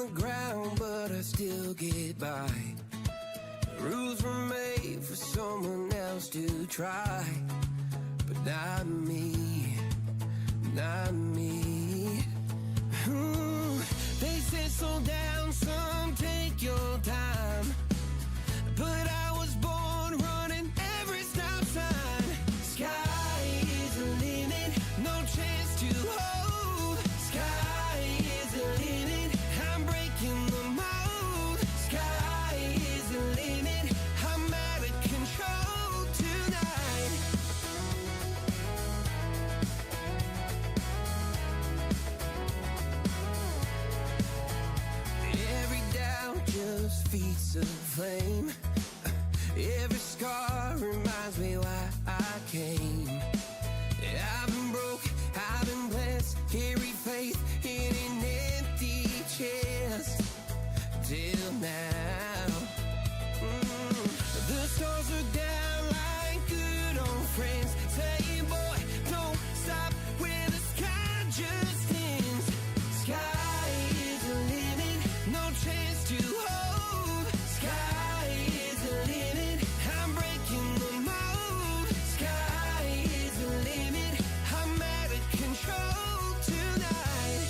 the ground, but I still get by. Rules were made for someone else to try, but not me, not me. Ooh, they said slow down, son, take your time, but I was born running every stop sign. Sky is the limit, no chance to hold. Sky is the limit, I'm breaking the mold. Sky is the limit, I'm out of control tonight. Every doubt just feeds the flame. Every scar reminds me why I came. I've been broke, I've been blessed, carry faith in an empty chest till now. The stars are down like good old friends, saying, boy, don't stop where the sky just ends. Sky is the limit, no chance to hold. Sky is the limit, I'm breaking the mold. Sky is the limit, I'm out of control tonight.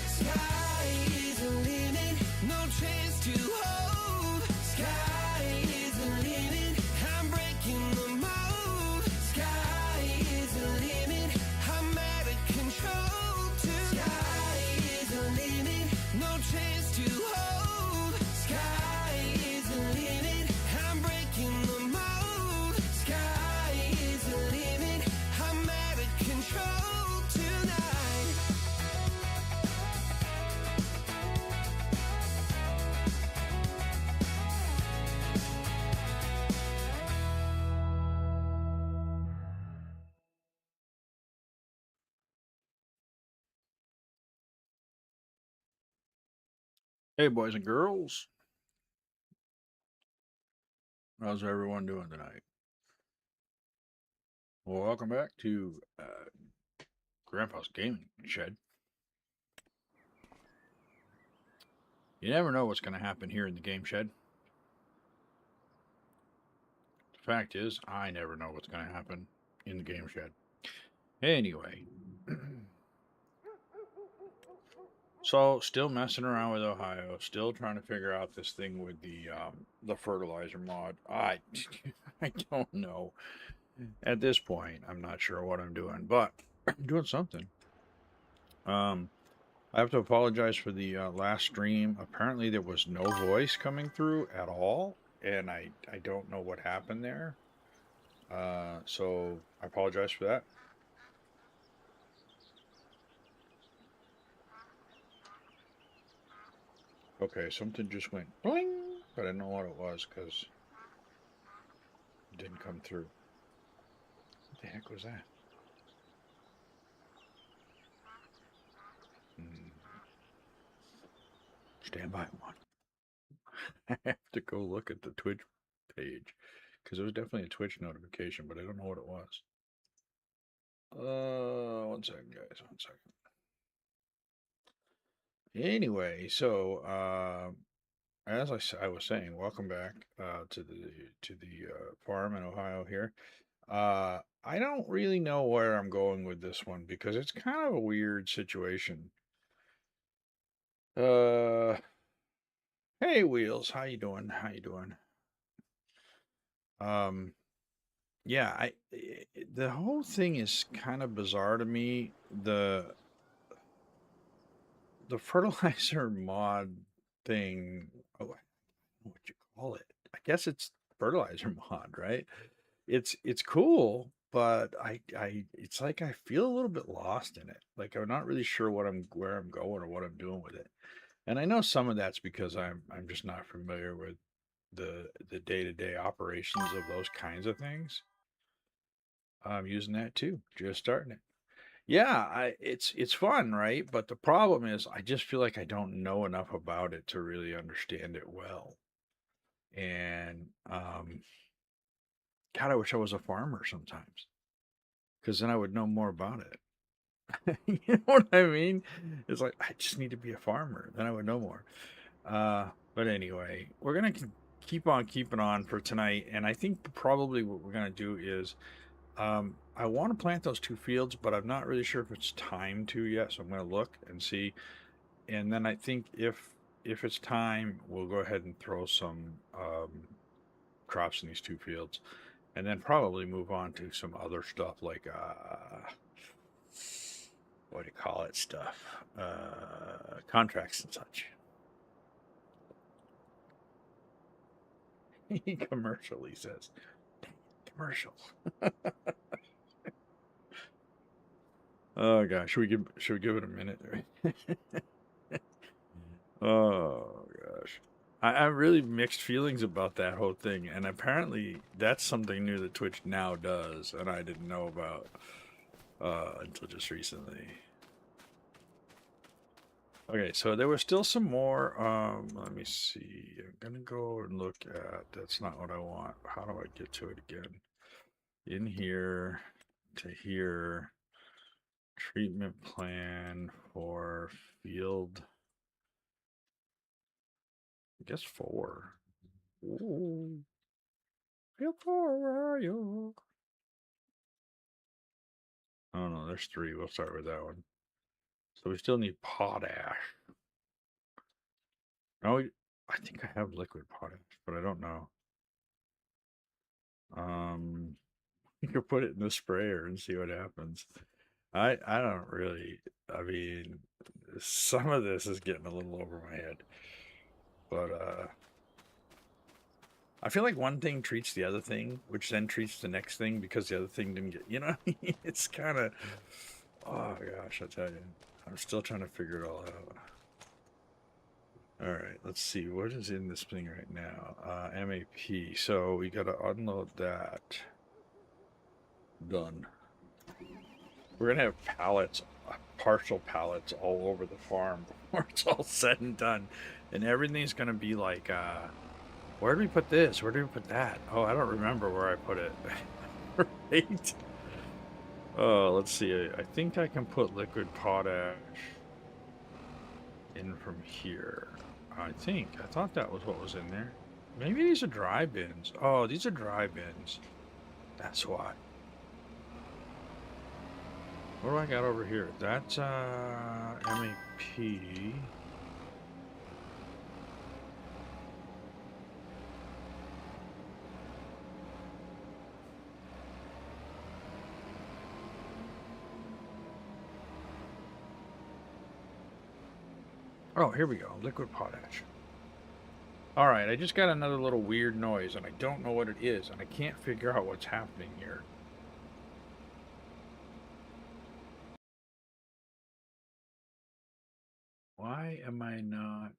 Sky is the limit, no chance to hold. Sky is the limit, I'm breaking the mold. Sky is the limit, I'm out of control tonight. Sky is the limit, no chance to hold. Sky is the limit, I'm breaking the mold. Sky is the limit, I'm out of control tonight. Hey, boys and girls. How's everyone doing tonight? Well, welcome back to Grampas Game Shed. You never know what's going to happen here in the game shed. The fact is, I never know what's going to happen in the game shed. Anyway, so still messing around with Ohio, still trying to figure out this thing with the fertilizer mod. I don't know. At this point, I'm not sure what I'm doing, but I'm doing something. I have to apologize for the last stream. Apparently, there was no voice coming through at all, and I don't know what happened there. So I apologize for that. Okay, something just went bling, but I don't know what it was because it didn't come through. What the heck was that? Stand by one. I have to go look at the Twitch page because it was definitely a Twitch notification, but I don't know what it was. 1 second, guys. 1 second. Anyway, so as I was saying, welcome back to the farm in Ohio here. I don't really know where I'm going with this one because it's kind of a weird situation. Hey Wheels, how you doing? How you doing? Yeah, the whole thing is kind of bizarre to me. The fertilizer mod thing, oh, I don't know what you call it. I guess it's fertilizer mod, right? It's cool, but it's like I feel a little bit lost in it. Like I'm not really sure where I'm going or what I'm doing with it. And I know some of that's because I'm just not familiar with the day-to-day operations of those kinds of things. I'm using that too, just starting it. Yeah, it's fun, right? But the problem is I just feel like I don't know enough about it to really understand it well. And God, I wish I was a farmer sometimes, because then I would know more about it. You know what I mean? It's like I just need to be a farmer, then I would know more. But anyway, we're gonna keep on keeping on for tonight, and I think probably what we're gonna do is I want to plant those two fields, but I'm not really sure if it's time to yet, so I'm gonna look and see. And then I think if it's time, we'll go ahead and throw some crops in these two fields, and then probably move on to some other stuff like what do you call it stuff, contracts and such. Commercial, he says. Commercial. Oh gosh, should we give it a minute? Oh gosh. I have really mixed feelings about that whole thing, and apparently that's something new that Twitch now does, and I didn't know about until just recently. Okay, so there was still some more. Let me see. I'm gonna go and look at. That's not what I want. How do I get to it again? In here to here. Treatment plan for field. I guess 4. Ooh. Field 4, where are you? Oh no, there's 3. We'll start with that one. So we still need potash. Oh, I think I have liquid potash, but I don't know. You could put it in the sprayer and see what happens. I don't really. I mean, some of this is getting a little over my head, but I feel like one thing treats the other thing, which then treats the next thing because the other thing didn't get. It's kind of. Oh gosh, I tell you, I'm still trying to figure it all out. All right, let's see what is in this thing right now. MAP. So we got to unload that. Done. We're gonna have pallets, partial pallets, all over the farm before it's all said and done, and everything's gonna be like, where do we put this? Where do we put that? Oh, I don't remember where I put it. Right? Oh, let's see. I think I can put liquid potash in from here. I thought that was what was in there. Maybe these are dry bins. Oh, these are dry bins. That's why. What do I got over here? That's MAP. Oh, here we go. Liquid potash. All right, I just got another little weird noise, and I don't know what it is, and I can't figure out what's happening here. Why am I not...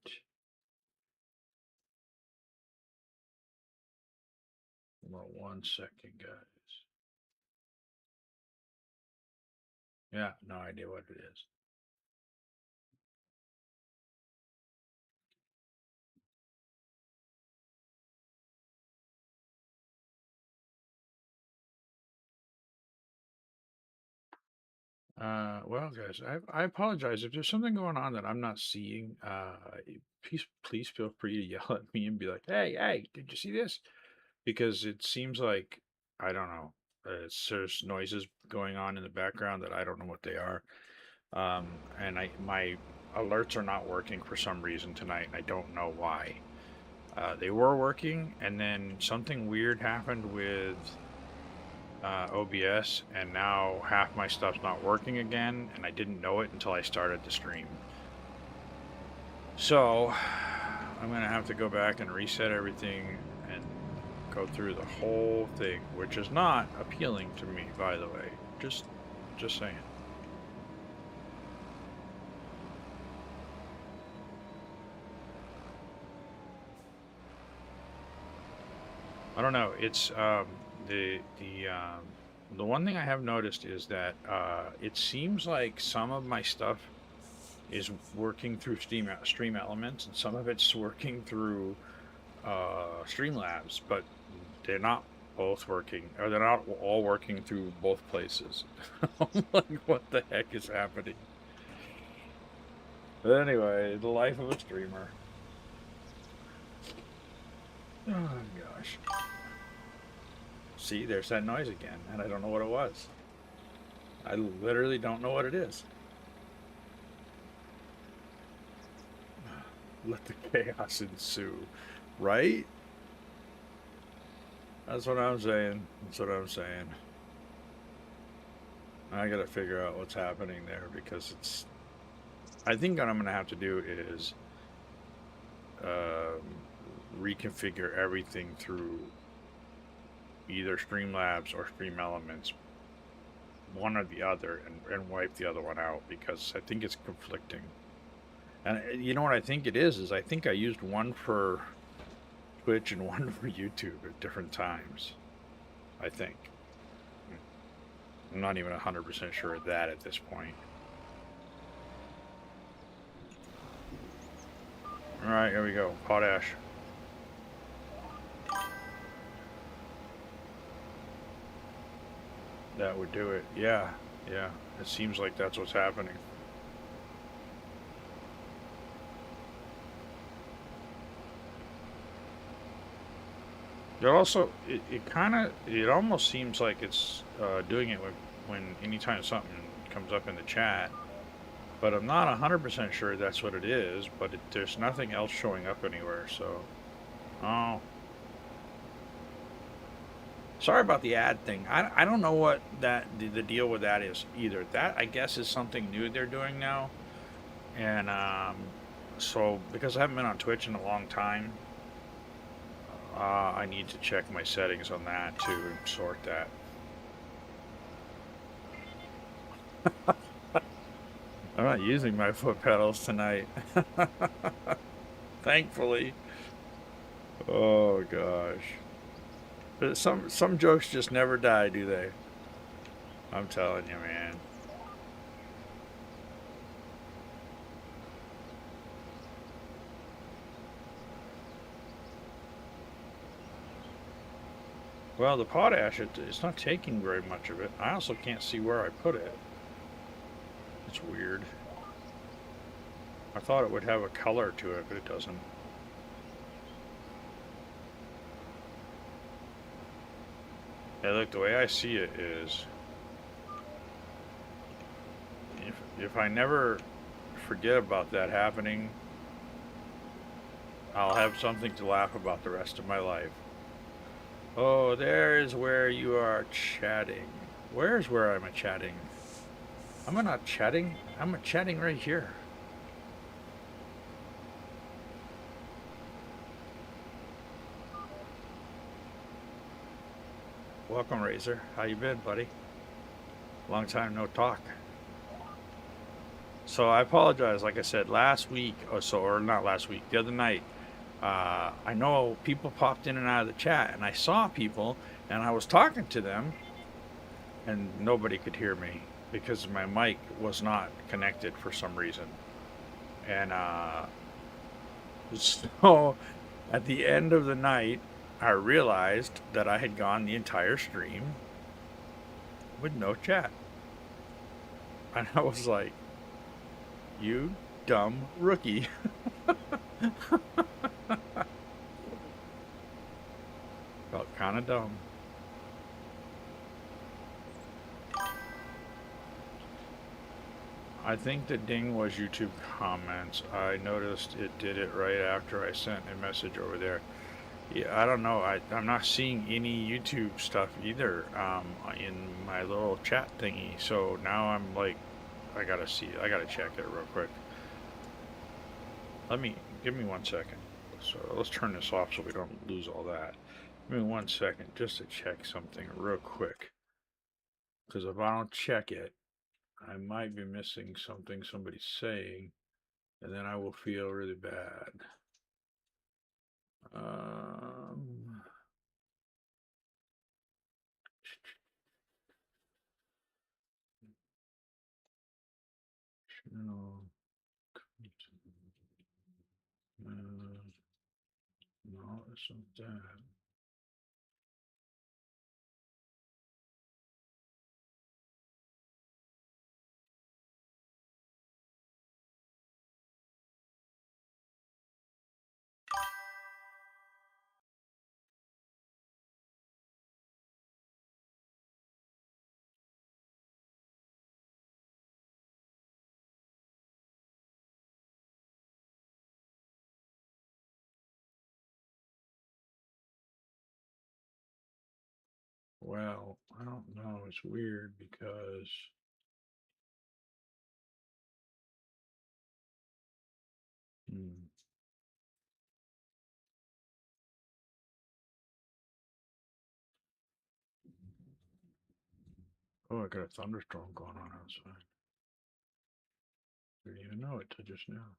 Hold on 1 second, guys. Yeah, no idea what it is. Well, guys, I apologize if there's something going on that I'm not seeing. Please feel free to yell at me and be like, "Hey, did you see this?" Because it seems like I don't know. There's noises going on in the background that I don't know what they are. And my alerts are not working for some reason tonight, and I don't know why. They were working, and then something weird happened with OBS, and now half my stuff's not working again, and I didn't know it until I started the stream. So I'm gonna have to go back and reset everything and go through the whole thing, which is not appealing to me, by the way. Just saying. I don't know. It's the one thing I have noticed is that it seems like some of my stuff is working through Stream Elements, and some of it's working through Streamlabs, but they're not both working, or they're not all working through both places. I'm like, what the heck is happening? But anyway, the life of a streamer. Oh gosh. See, there's that noise again, and I don't know what it was. I literally don't know what it is. Let the chaos ensue, right? That's what I'm saying. That's what I'm saying. I gotta figure out what's happening there because it's. I think what I'm gonna have to do is um, reconfigure everything through either Streamlabs or Stream Elements, one or the other, and wipe the other one out because I think it's conflicting. And you know what I think it is I think I used one for Twitch and one for YouTube at different times. I think. I'm not even 100% sure of that at this point. Alright, here we go. Potash. That would do it. Yeah, yeah. It seems like that's what's happening. It also, it kind of, it almost seems like it's doing it when anytime something comes up in the chat. But I'm not 100% sure that's what it is, but there's nothing else showing up anywhere, so. Oh. Sorry about the ad thing. I don't know what the deal with that is either. That, I guess, is something new they're doing now. And so, because I haven't been on Twitch in a long time, I need to check my settings on that too and sort that. I'm not using my foot pedals tonight. Thankfully. Oh gosh. But some jokes just never die, do they? I'm telling you, man. Well, the potash, it's not taking very much of it. I also can't see where I put it. It's weird. I thought it would have a color to it, but it doesn't. Yeah, look, the way I see it is, if I never forget about that happening, I'll have something to laugh about the rest of my life. Oh, there's where you are chatting. Where's where I'm chatting? I'm not chatting. I'm chatting right here. Welcome, Razor. How you been, buddy? Long time no talk. So I apologize. Like I said, last week or so, or not last week, the other night, I know people popped in and out of the chat, and I saw people, and I was talking to them, and nobody could hear me because my mic was not connected for some reason. And so at the end of the night, I realized that I had gone the entire stream with no chat. And I was like, you dumb rookie. Felt kind of dumb. I think the ding was YouTube comments. I noticed it did it right after I sent a message over there. Yeah, I don't know. I'm not seeing any YouTube stuff either in my little chat thingy. So now I'm like, I gotta see. I gotta check it real quick. Give me 1 second. So let's turn this off so we don't lose all that. Give me 1 second just to check something real quick. Because if I don't check it, I might be missing something somebody's saying, and then I will feel really bad. No, no, it's not that. Well, I don't know. It's weird because hmm, oh, I got a thunderstorm going on outside. Didn't even know it till just now.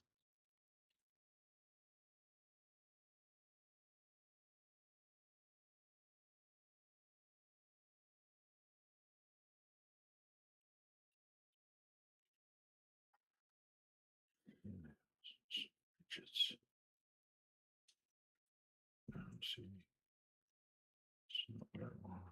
Just see. It's not what I want.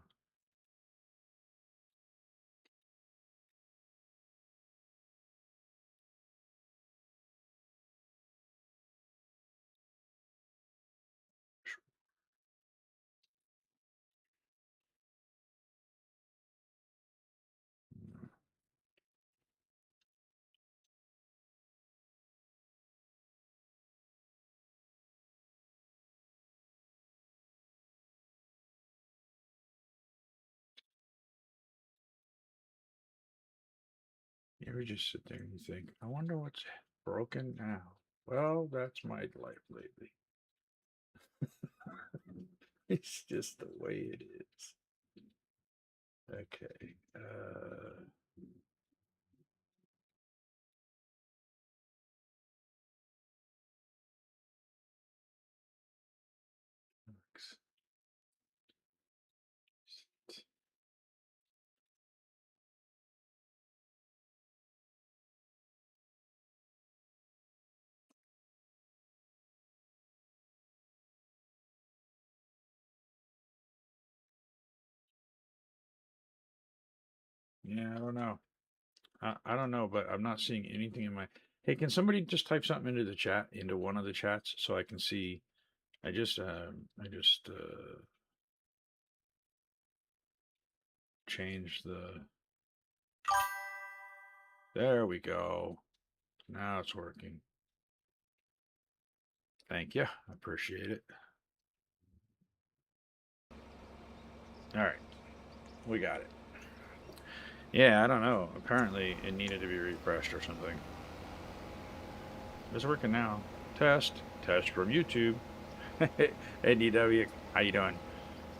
You ever just sit there and you think, I wonder what's broken now? Well, that's my life lately. It's just the way it is. Okay. Yeah, I don't know. I don't know, but I'm not seeing anything in my. Hey, can somebody just type something into the chat, into one of the chats, so I can see? I just changed the. There we go. Now it's working. Thank you. I appreciate it. All right, we got it. Yeah, I don't know. Apparently, it needed to be refreshed or something. It's working now. Test. Test from YouTube. Hey, DW, how you doing?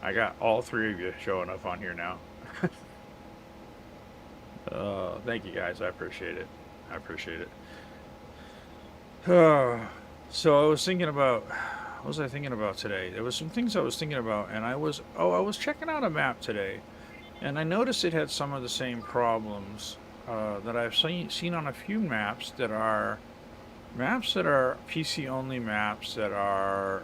I got all three of you showing up on here now. Thank you guys. I appreciate it. I appreciate it. So I was thinking about, what was I thinking about today? There was some things I was thinking about, and I was checking out a map today, and I noticed it had some of the same problems that I've seen on a few maps that are PC only maps that are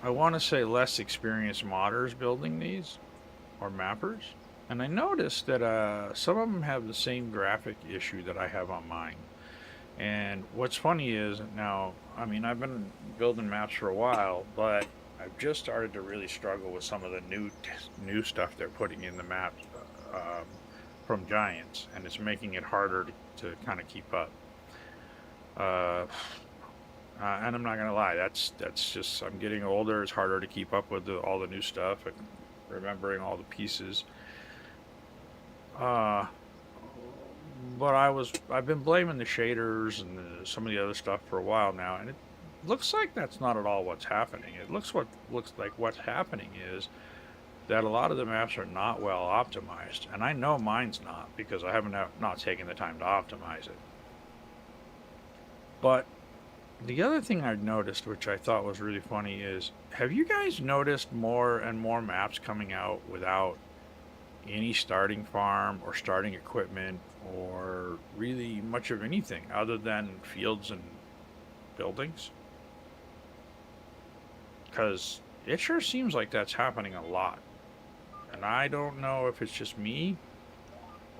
I want to say less experienced modders building these or mappers. And I noticed that some of them have the same graphic issue that I have on mine. And what's funny is now, I mean, I've been building maps for a while, but I've just started to really struggle with some of the new stuff they're putting in the maps from Giants, and it's making it harder to kind of keep up. Uh, and I'm not gonna lie, that's just I'm getting older. It's harder to keep up with all the new stuff and remembering all the pieces. Uh, but I've been blaming the shaders and some of the other stuff for a while now, and it looks like that's not at all what's happening. It looks like what's happening is that a lot of the maps are not well optimized, and I know mine's not because I haven't not taken the time to optimize it. But the other thing I've noticed, which I thought was really funny, is have you guys noticed more and more maps coming out without any starting farm or starting equipment or really much of anything other than fields and buildings? Because it sure seems like that's happening a lot. And I don't know if it's just me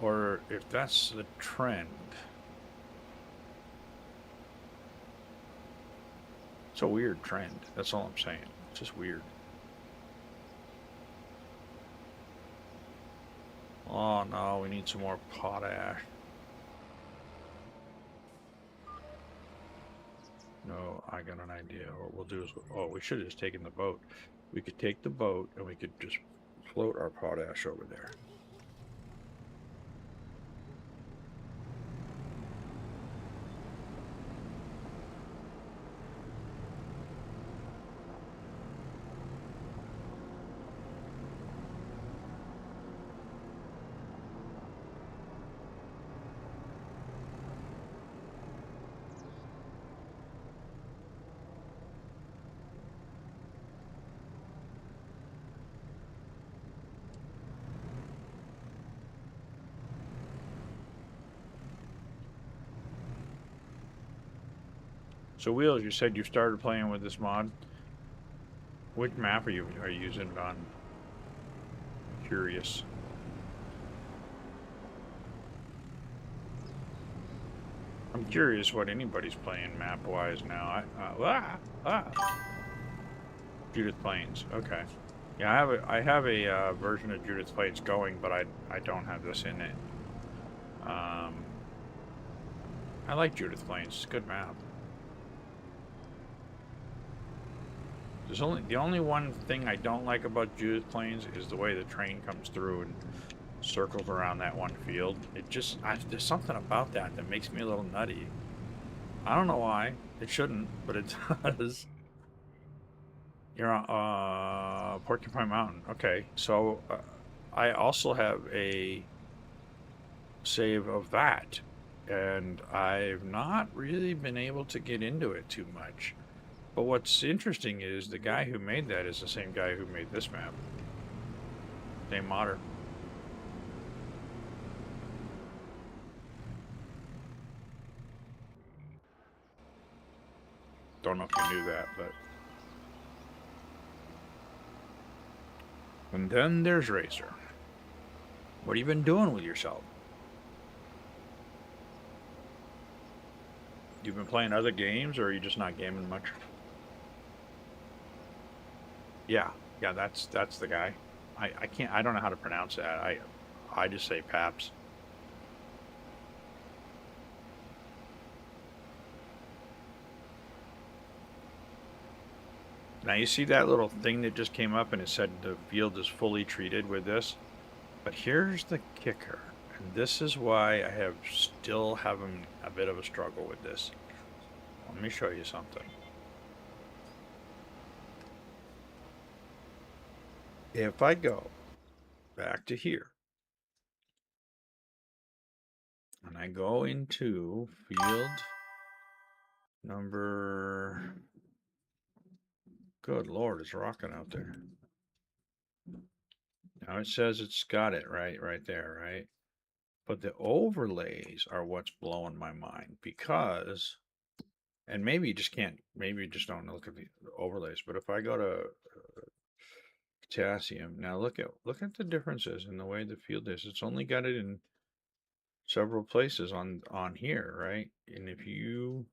or if that's the trend. It's a weird trend. That's all I'm saying. It's just weird. Oh no, we need some more potash. No, I got an idea. What we'll do is, oh, we should have just taken the boat. We could take the boat and we could just float our potash over there. So Wheels, you said you started playing with this mod. Which map are you using it on? Curious. I'm curious what anybody's playing map-wise now. Judith Plains. Okay. Yeah, I have a version of Judith Plains going, but I don't have this in it. I like Judith Plains. It's a good map. The only one thing I don't like about Judith Plains is the way the train comes through and circles around that one field. It just there's something about that that makes me a little nutty. I don't know why. It shouldn't, but it does. You're on Porcupine Mountain. Okay, so I also have a save of that, and I've not really been able to get into it too much. But what's interesting is the guy who made that is the same guy who made this map. Same modder. Don't know if you knew that, but. And then there's Racer. What have you been doing with yourself? You've been playing other games, or are you just not gaming much? Yeah, that's the guy. I can't. I don't know how to pronounce that. I just say Paps. Now you see that little thing that just came up and it said the field is fully treated with this. But here's the kicker, and this is why I have still having a bit of a struggle with this. Let me show you something. If I go back to here, and I go into field number, good Lord, it's rocking out there. Now it says it's got it right there, right? But the overlays are what's blowing my mind because, and maybe you just can't, maybe you just don't look at the overlays. But if I go to potassium, now look at the differences in the way the field is. It's only got it in several places on here, right? And if you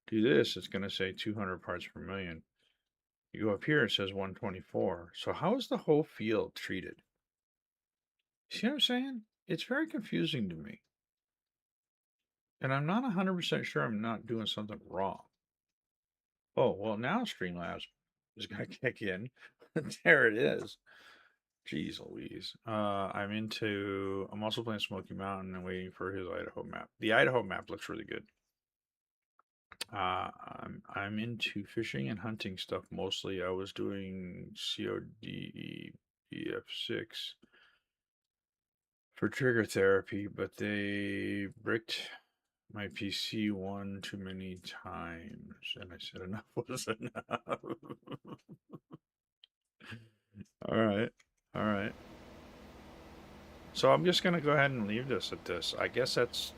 do this, it's going to say 200 parts per million. You go up here, it says 124. So how is the whole field treated? See what I'm saying? It's very confusing to me. And I'm not 100% sure I'm not doing something wrong. Oh, well, now Streamlabs is going to kick in. There it is. Jeez Louise. I'm also playing Smoky Mountain and waiting for his Idaho map. The Idaho map looks really good. I'm into fishing and hunting stuff mostly. I was doing COD BF6 for trigger therapy, but they bricked my PC one too many times, and I said enough was enough. All right, all right. So I'm just gonna go ahead and leave this at this. I guess that's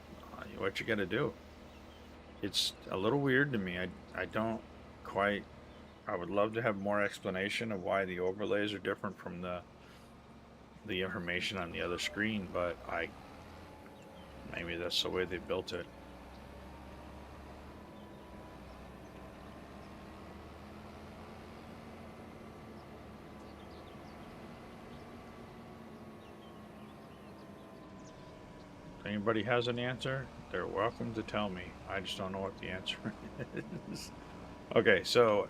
what you gotta do. It's a little weird to me. I don't quite. I would love to have more explanation of why the overlays are different from the information on the other screen, but maybe that's the way they built it. If anybody has an answer, they're welcome to tell me. I just don't know what the answer is. Okay, so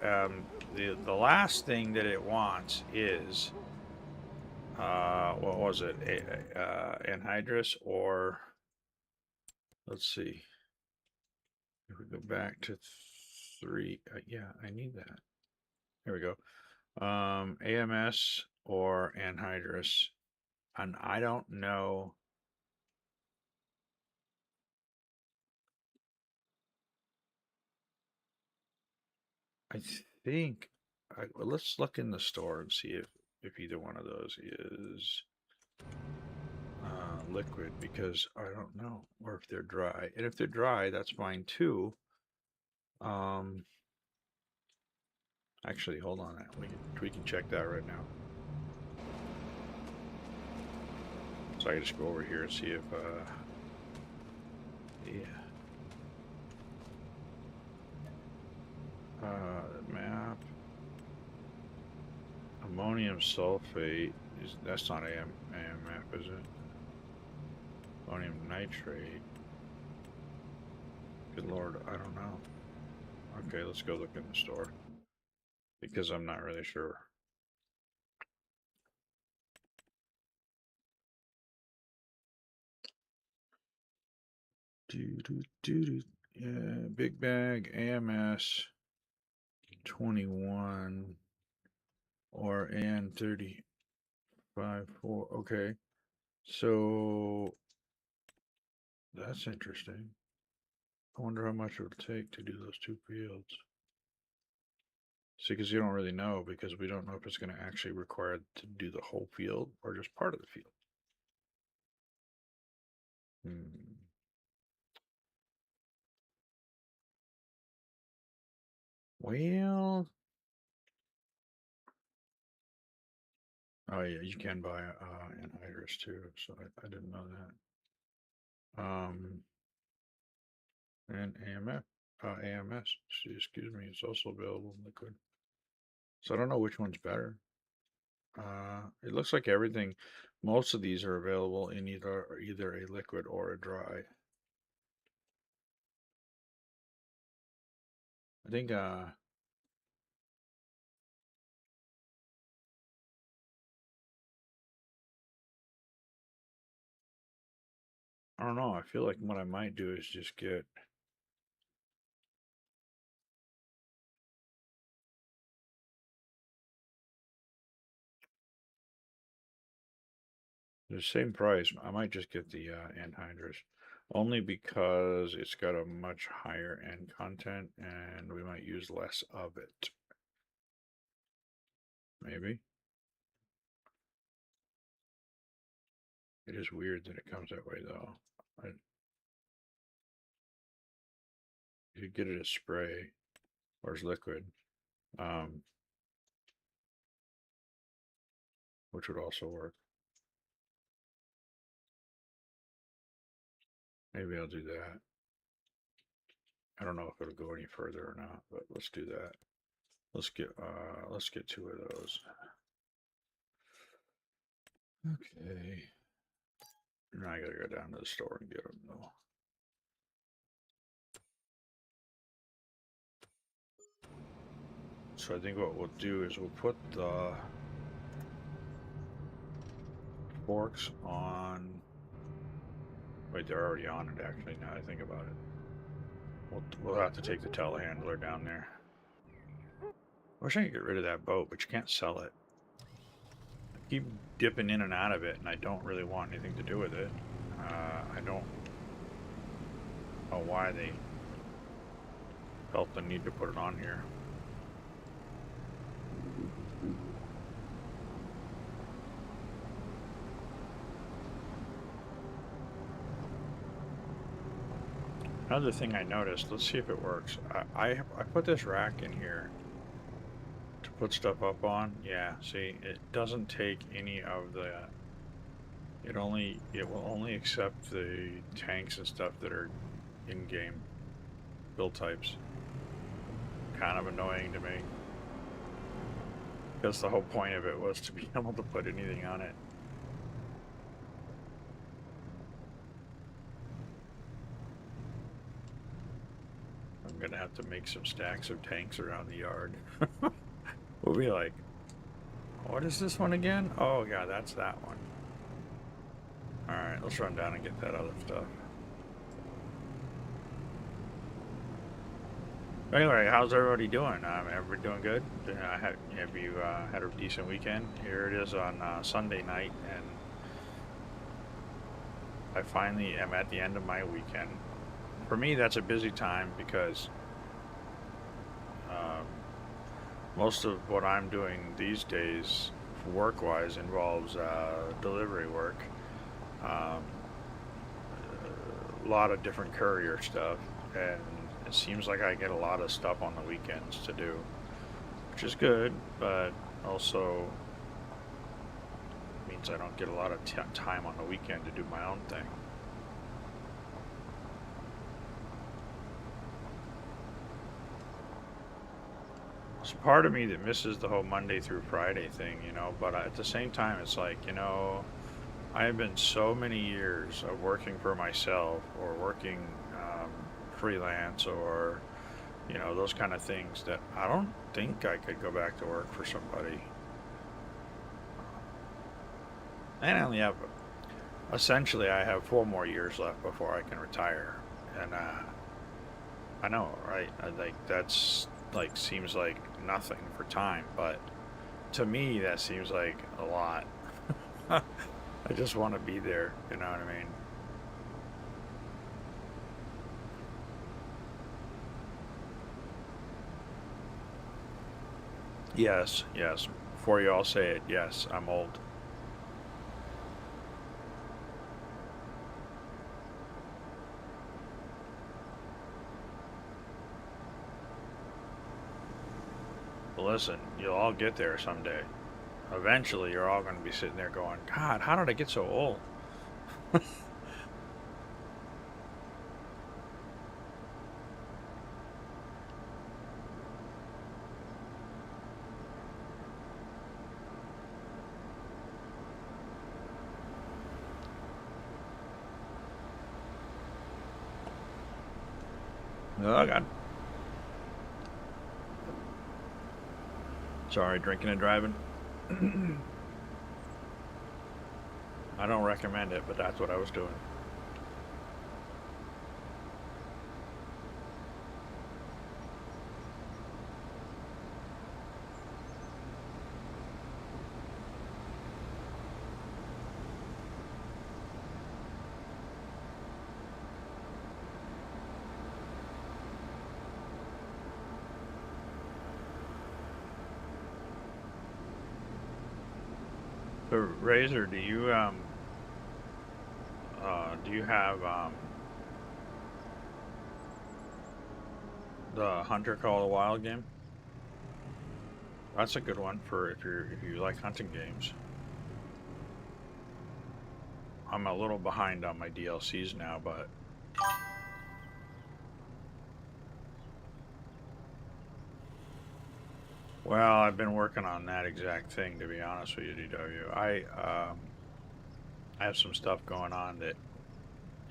the last thing that it wants is what was it? Anhydrous, or let's see. If we go back to 3, yeah, I need that. Here we go. AMS or anhydrous, and I don't know. I think well, let's look in the store and see if either one of those is liquid, because I don't know, or if they're dry. And if they're dry, that's fine too. Actually, hold on, we can check that right now. So I can just go over here and see if yeah. Map. Ammonium sulfate that's not AMF, is it? Ammonium nitrate. Good lord, I don't know. Okay, let's go look in the store, because I'm not really sure. Yeah, big bag AMS 21 or AN 35.4. Okay, so that's interesting. I wonder how much it would take to do those two fields. See, because you don't really know, because we don't know if it's going to actually require to do the whole field or just part of the field. Well, oh yeah, you can buy an iris too, so I didn't know that. And AMS, excuse me, it's also available in liquid. So I don't know which one's better. It looks like everything, most of these are available in either a liquid or a dry. I think I don't know. I feel like what I might do is just get the same price. I might just get the anhydrous, only because it's got a much higher end content and we might use less of it. Maybe. It is weird that it comes that way though. You could get it as spray or as liquid, um, which would also work. Maybe I'll do that. I don't know if it'll go any further or not, but let's do that. Let's get 2 of those. Okay. Now I gotta go down to the store and get them though. So I think what we'll do is we'll put the forks on. Wait, they're already on it actually, now I think about it. We'll have to take the telehandler down there. I wish I could get rid of that boat, but you can't sell it. I keep dipping in and out of it, and I don't really want anything to do with it. I don't know why they felt the need to put it on here. Another thing I noticed, let's see if it works. I put this rack in here to put stuff up on. Yeah, see, it doesn't take any of the, it will only accept the tanks and stuff that are in-game build types. Kind of annoying to me. Because the whole point of it was to be able to put anything on it. I'm gonna have to make some stacks of tanks around the yard. We'll be like, what is this one again? Oh yeah, that's that one. Alright, let's run down and get that other stuff. Anyway, how's everybody doing? Everybody doing good? Have you had a decent weekend? Here it is on Sunday night, and I finally am at the end of my weekend. For me, that's a busy time because most of what I'm doing these days, work-wise, involves delivery work. A lot of different courier stuff, and it seems like I get a lot of stuff on the weekends to do, which is good, but also means I don't get a lot of time on the weekend to do my own thing. There's part of me that misses the whole Monday through Friday thing, but at the same time, it's like, I have been so many years of working for myself or working freelance or, those kind of things that I don't think I could go back to work for somebody. And I only have, essentially, I have 4 more years left before I can retire. And I know, right? That's like seems like nothing for time, but to me that seems like a lot. I just want to be there, you know what I mean? Yes, yes. Before you all say it, yes, I'm old. But listen, you'll all get there someday. Eventually, you're all going to be sitting there going, God, how did I get so old? Oh, God. Sorry, drinking and driving. I don't recommend it, but that's what I was doing. So, Razor, do you have the Hunter Call of the Wild game? That's a good one for if you like hunting games. I'm a little behind on my DLCs now, but well, I've been working on that exact thing, to be honest with you, DW. I have some stuff going on that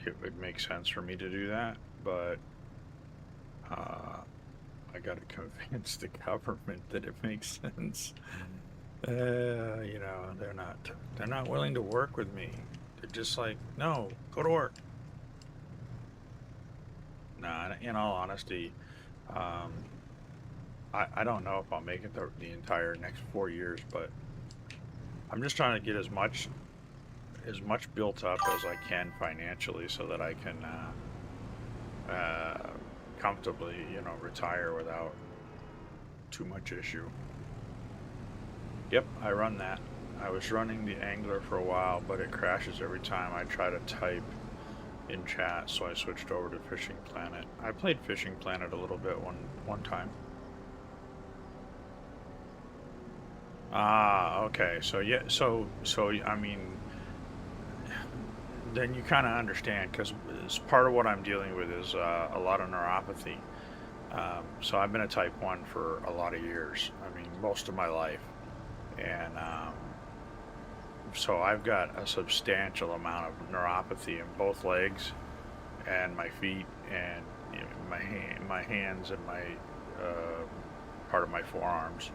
it would make sense for me to do that, but I got to convince the government that it makes sense. They're not willing to work with me. They're just like, no, go to work. Nah, in all honesty, um, I don't know if I'll make it the entire next 4 years, but I'm just trying to get as much built up as I can financially so that I can comfortably, retire without too much issue. Yep, I run that. I was running the Angler for a while, but it crashes every time I try to type in chat, so I switched over to Fishing Planet. I played Fishing Planet a little bit one time. Ah, okay. So yeah, so I mean, then you kind of understand because part of what I'm dealing with is a lot of neuropathy. So I've been a type 1 for a lot of years. I mean, most of my life. And so I've got a substantial amount of neuropathy in both legs and my feet and my hands and my uh, part of my forearms.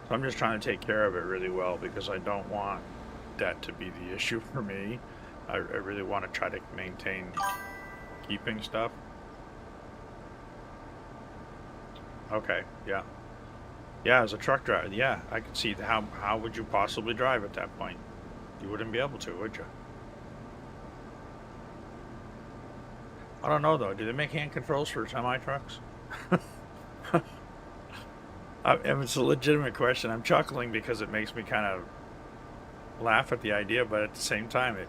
So I'm just trying to take care of it really well because I don't want that to be the issue for me. I really want to try to maintain keeping stuff. Okay, yeah. Yeah, as a truck driver, yeah, I could see how would you possibly drive at that point? You wouldn't be able to, would you? I don't know though. Do they make hand controls for semi trucks? It's a legitimate question. I'm chuckling because it makes me kind of laugh at the idea, but at the same time, it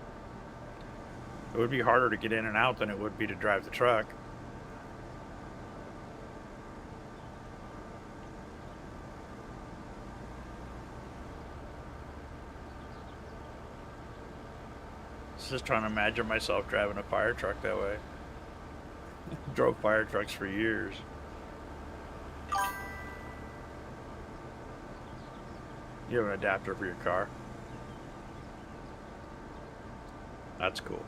would be harder to get in and out than it would be to drive the truck. Just trying to imagine myself driving a fire truck that way. Drove fire trucks for years. You have an adapter for your car? That's cool.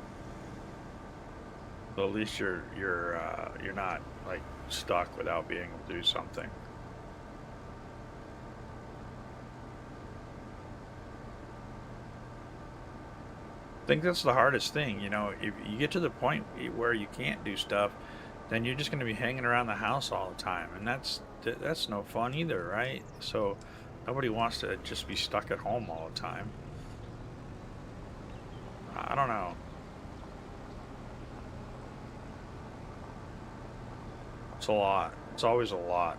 Well, at least you're not like stuck without being able to do something. I think that's the hardest thing, you know, if you get to the point where you can't do stuff, then you're just going to be hanging around the house all the time, and that's no fun either, right? So nobody wants to just be stuck at home all the time. I don't know. It's a lot. It's always a lot.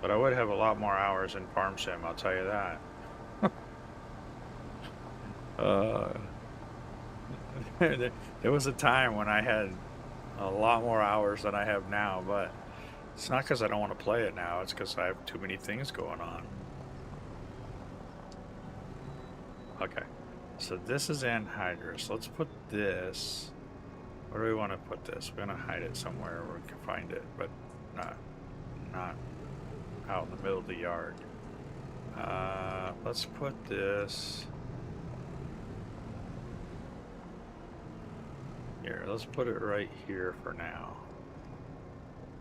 But I would have a lot more hours in Farm Sim, I'll tell you that. Uh, there was a time when I had a lot more hours than I have now, but it's not because I don't want to play it now, it's because I have too many things going on. Okay, so this is anhydrous. Let's put this. Where do we want to put this? We're gonna hide it somewhere where we can find it, but not out in the middle of the yard. Let's put this here. Let's put it right here for now.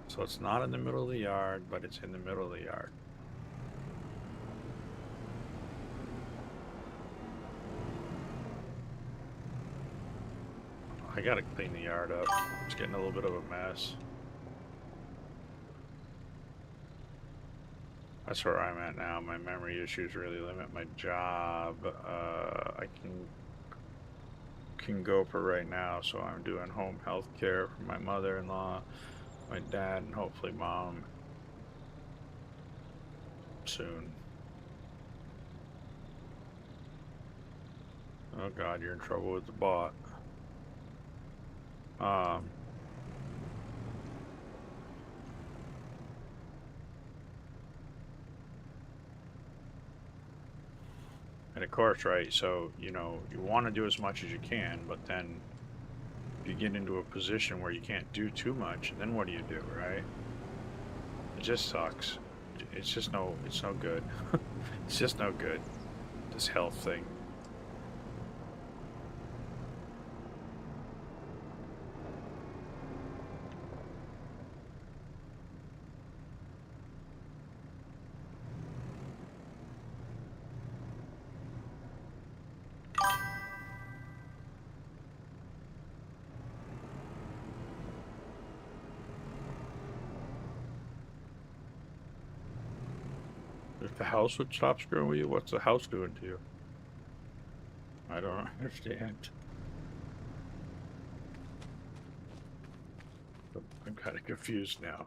So it's not in the middle of the yard, but it's in the middle of the yard. I gotta clean the yard up. It's getting a little bit of a mess. That's where I'm at now. My memory issues really limit my job. I can go for right now, so I'm doing home health care for my mother-in-law, my dad, and hopefully mom soon. Oh god, you're in trouble with the bot. And of course, right, so, you know, you want to do as much as you can, but then you get into a position where you can't do too much, and then what do, right? It just sucks. It's no good. It's just no good, this health thing. If the house would stop screwing with you, what's the house doing to you? I don't understand. I'm kind of confused now.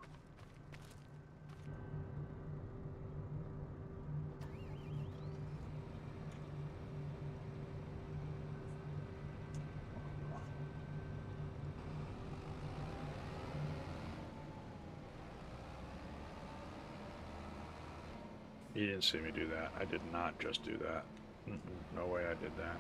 You didn't see me do that. I did not just do that. No way I did that.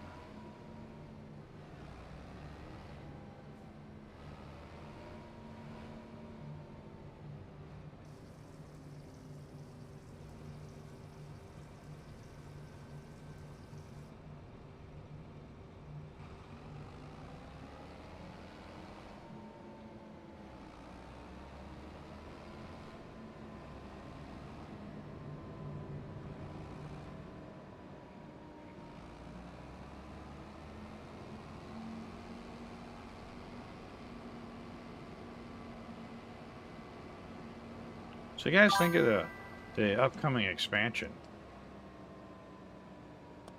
So you guys think of the upcoming expansion?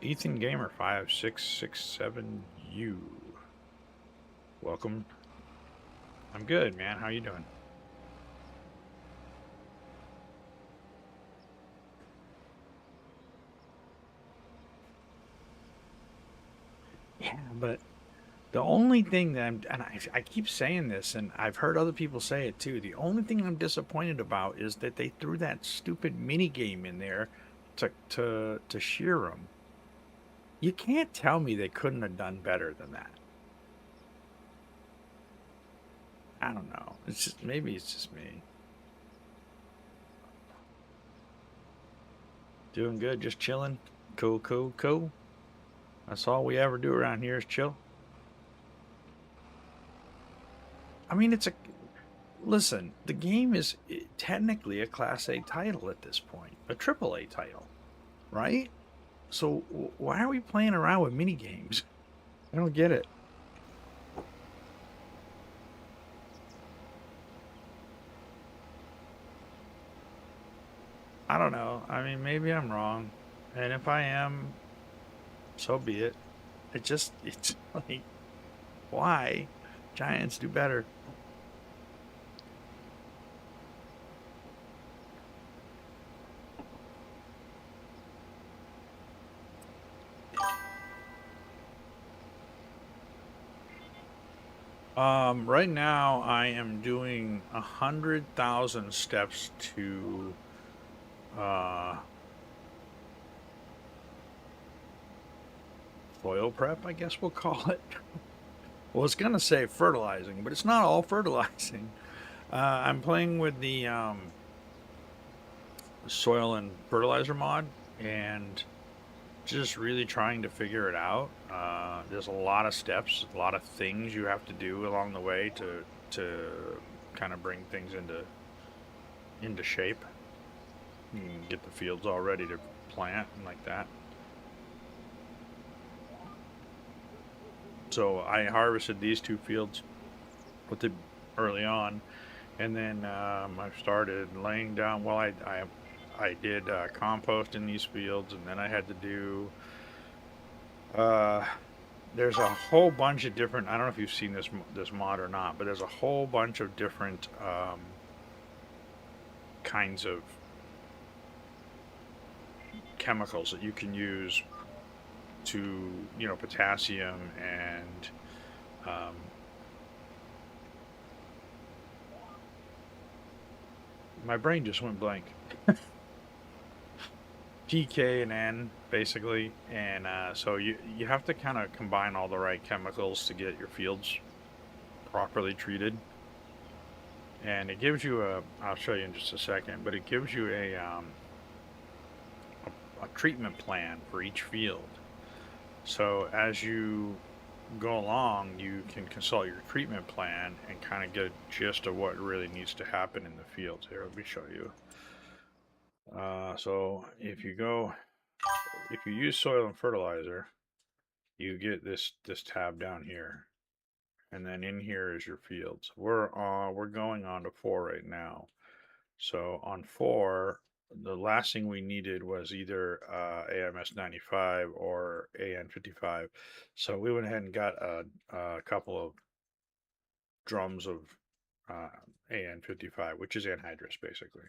Ethan Gamer 5667U. Welcome. I'm good, man. How you doing? Yeah, but the only thing that I keep saying this, and I've heard other people say it too. The only thing I'm disappointed about is that they threw that stupid mini game in there to shear them. You can't tell me they couldn't have done better than that. I don't know. It's just maybe it's just me. Doing good, just chilling. Cool, cool, cool. That's all we ever do around here is chill. I mean, it's a listen. The game is technically a Class A title at this point, a Triple A title, right? So why are we playing around with mini games? I don't get it. I don't know. I mean, maybe I'm wrong, and if I am, so be it. It's like, why? Giants do better. Right now I am doing 100,000 steps to uh, soil prep, I guess we'll call it. Well, it's gonna say fertilizing, but it's not all fertilizing. I'm playing with the soil and fertilizer mod, and just really trying to figure it out. There's a lot of steps, a lot of things you have to do along the way to kind of bring things into shape. You can get the fields all ready to plant and like that. So I harvested these two fields with it early on, and then I started laying down. Well, I did compost in these fields, and then I had to do. Uh, there's a whole bunch of different. I don't know if you've seen this mod or not, but there's a whole bunch of different kinds of chemicals that you can use to, potassium and um, my brain just went blank. PK and N basically, and so you have to kind of combine all the right chemicals to get your fields properly treated. And it gives you I'll show you in just a second, but it gives you a treatment plan for each field. So as you go along, you can consult your treatment plan and kind of get a gist of what really needs to happen in the fields. Here, let me show you. So if you use soil and fertilizer, you get this tab down here, and then in here is your fields. We're going on to 4 right now. So on 4, the last thing we needed was either AMS 95 or AN 55. So we went ahead and got a couple of drums of uh, AN 55, which is anhydrous basically.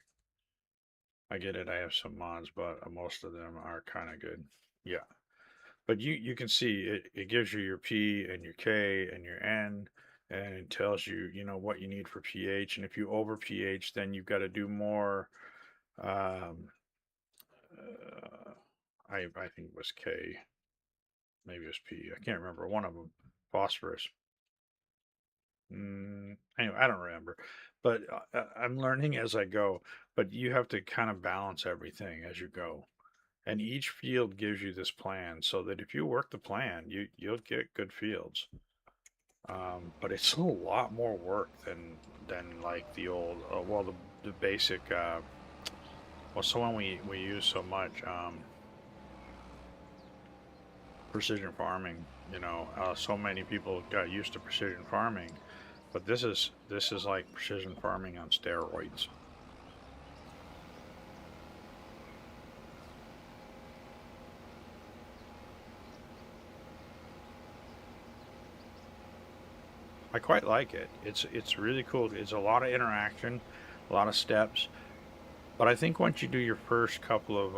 I get it. I have some mods, but most of them are kind of good. Yeah. But you can see it gives you your P and your K and your N, and it tells you, what you need for pH. And if you over pH, then you've got to do more. Um, I think it was K, maybe it was P. I can't remember. One of them, phosphorus. Anyway, I don't remember, but I'm learning as I go. But you have to kind of balance everything as you go. And each field gives you this plan so that if you work the plan, you'll get good fields. But it's a lot more work than like the old well the basic what's the one we use so much, precision farming. So many people got used to precision farming, but this is like precision farming on steroids. I quite like it. It's really cool. It's a lot of interaction, a lot of steps. But I think once you do your first couple of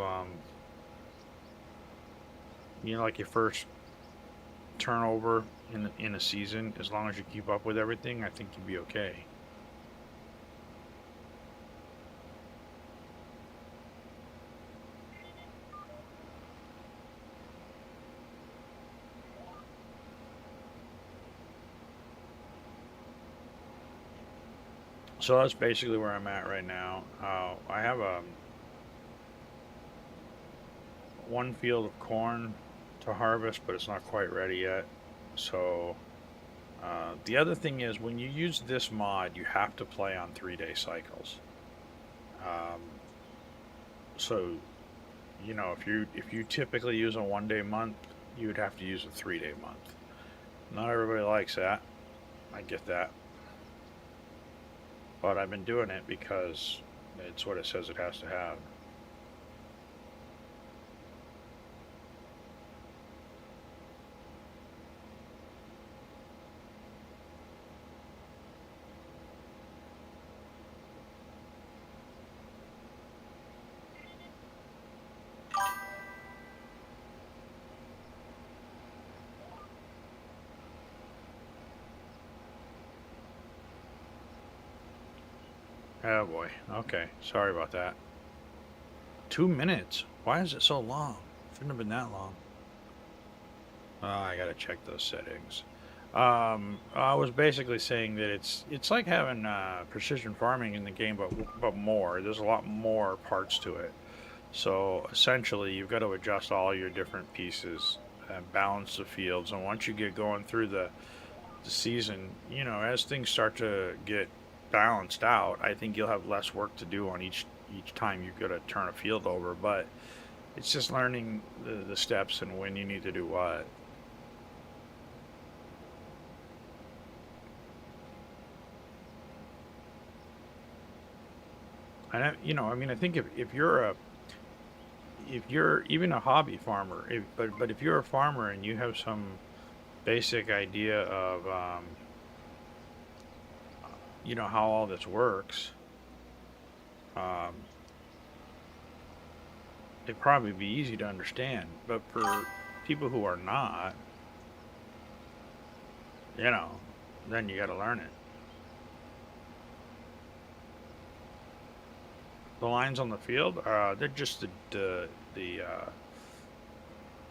like your first turnover in a season, as long as you keep up with everything, I think you'll be okay. So that's basically where I'm at right now. I have one field of corn to harvest, but it's not quite ready yet. So the other thing is when you use this mod, you have to play on 3-day cycles. Um, so if you typically use a 1-day month, you would have to use a 3-day month. Not everybody likes that. I get that. But I've been doing it because it's what it says it has to have. Oh boy. Okay. Sorry about that. 2 minutes. Why is it so long? Shouldn't have been that long. I gotta check those settings. I was basically saying that it's like having precision farming in the game, but more. There's a lot more parts to it. So essentially, you've got to adjust all your different pieces and balance the fields. And once you get going through the season, as things start to get balanced out, I think you'll have less work to do on each time you've got to turn a field over. But it's just learning the steps and when you need to do what. And I think if you're even a hobby farmer, but if you're a farmer and you have some basic idea of how all this works, um, it'd probably be easy to understand. But for people who are not, you know, then you got to learn it. The lines on the field, they're just the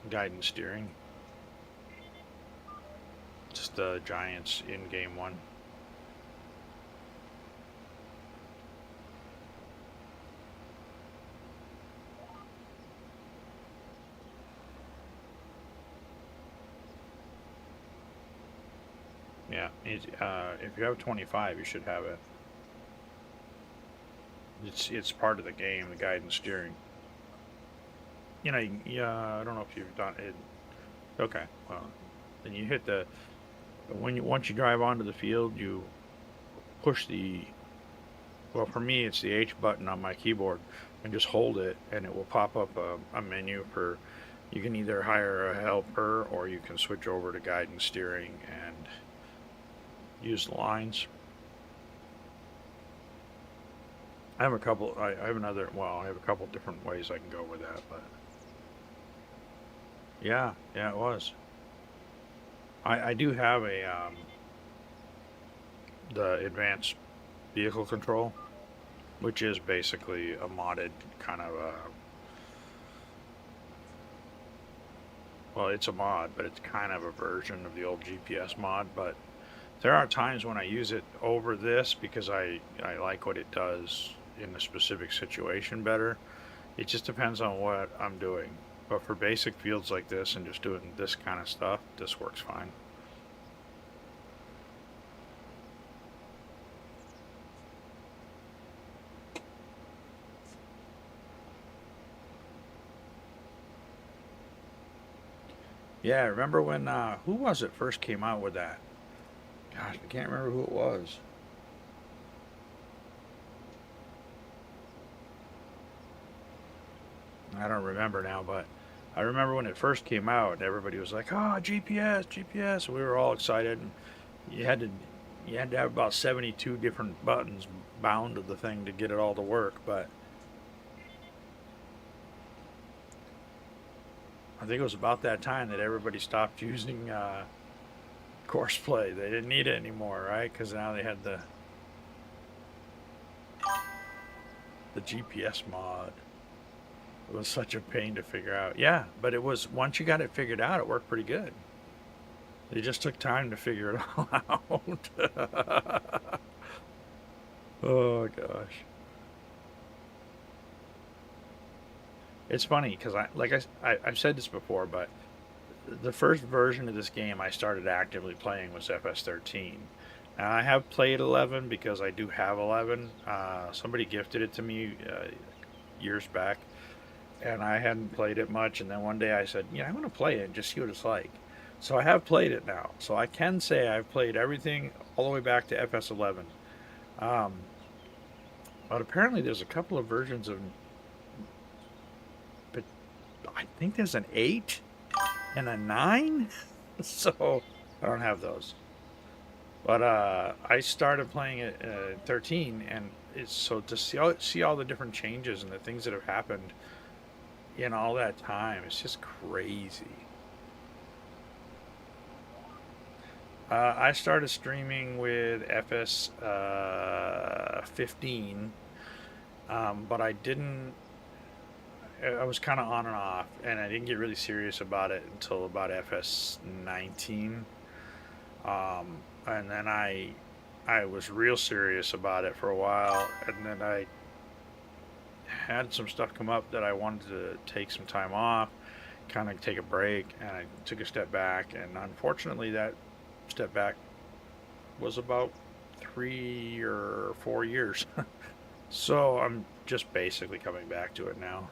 guidance steering, just the Giants in game one. Yeah, if you have 25, you should have it. It's part of the game, the guidance steering. Yeah, I don't know if you've done it. Okay, well, then you hit the once you drive onto the field, you push the well, for me, it's the H button on my keyboard. and just hold it, and it will pop up a menu for, you can either hire a helper or you can switch over to guide and steering and use the lines. I have a couple. I have another. Well, I have a couple different ways I can go with that, but yeah, yeah, it was. I do have a the advanced vehicle control, which is basically a modded kind of a, well, it's a mod, but it's kind of a version of the old GPS mod. But there are times when I use it over this because I like what it does in a specific situation better. It just depends on what I'm doing. But for basic fields like this and just doing this kind of stuff, this works fine. Yeah, remember when, who was it first came out with that? Gosh, I can't remember who it was. I don't remember now, but I remember when it first came out and everybody was like, "Oh, GPS, GPS." We were all excited, and you had to you had to have about 72 different buttons bound to the thing to get it all to work, but I think it was about that time that everybody stopped using Courseplay. They didn't need it anymore, right? Because now they had the GPS mod. It was such a pain to figure out. Yeah, but it was, once you got it figured out, it worked pretty good. It just took time to figure it all out. Oh gosh. It's funny because I've said this before, but the first version of this game I started actively playing was FS13. Now I have played 11 because I do have 11. Somebody gifted it to me years back, and I hadn't played it much. And then one day I said, "Yeah, I'm going to play it and just see what it's like." So I have played it now. So I can say I've played everything all the way back to FS11. Um, but apparently there's a couple of versions of, but I think there's an 8 and a 9. So I don't have those. But I started playing it 13, and it's so to see all the different changes and the things that have happened in all that time. It's just crazy. I started streaming with FS 15, but I didn't. I was kind of on and off, and I didn't get really serious about it until about FS 19. And then I was real serious about it for a while, and then I had some stuff come up that I wanted to take some time off, kind of take a break, and I took a step back, and unfortunately that step back was about 3 or 4 years. So I'm just basically coming back to it now.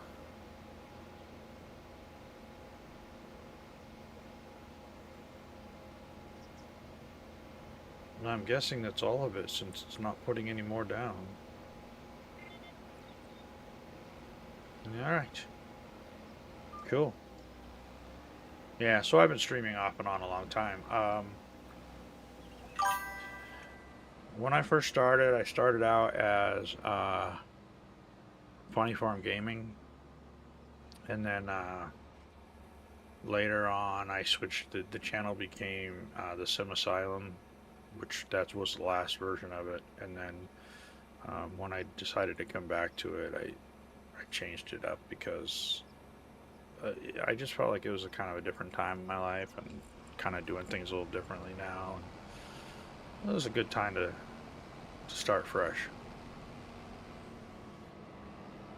And I'm guessing that's all of it since it's not putting any more down. All right. Cool. Yeah, so I've been streaming off and on a long time. When I first started, I started out as Funny Farm Gaming, and then later on, I switched. The channel became the Sim Asylum, which that was the last version of it. And then when I decided to come back to it, I changed it up because I just felt like it was a kind of a different time in my life and kind of doing things a little differently now. And it was a good time to start fresh.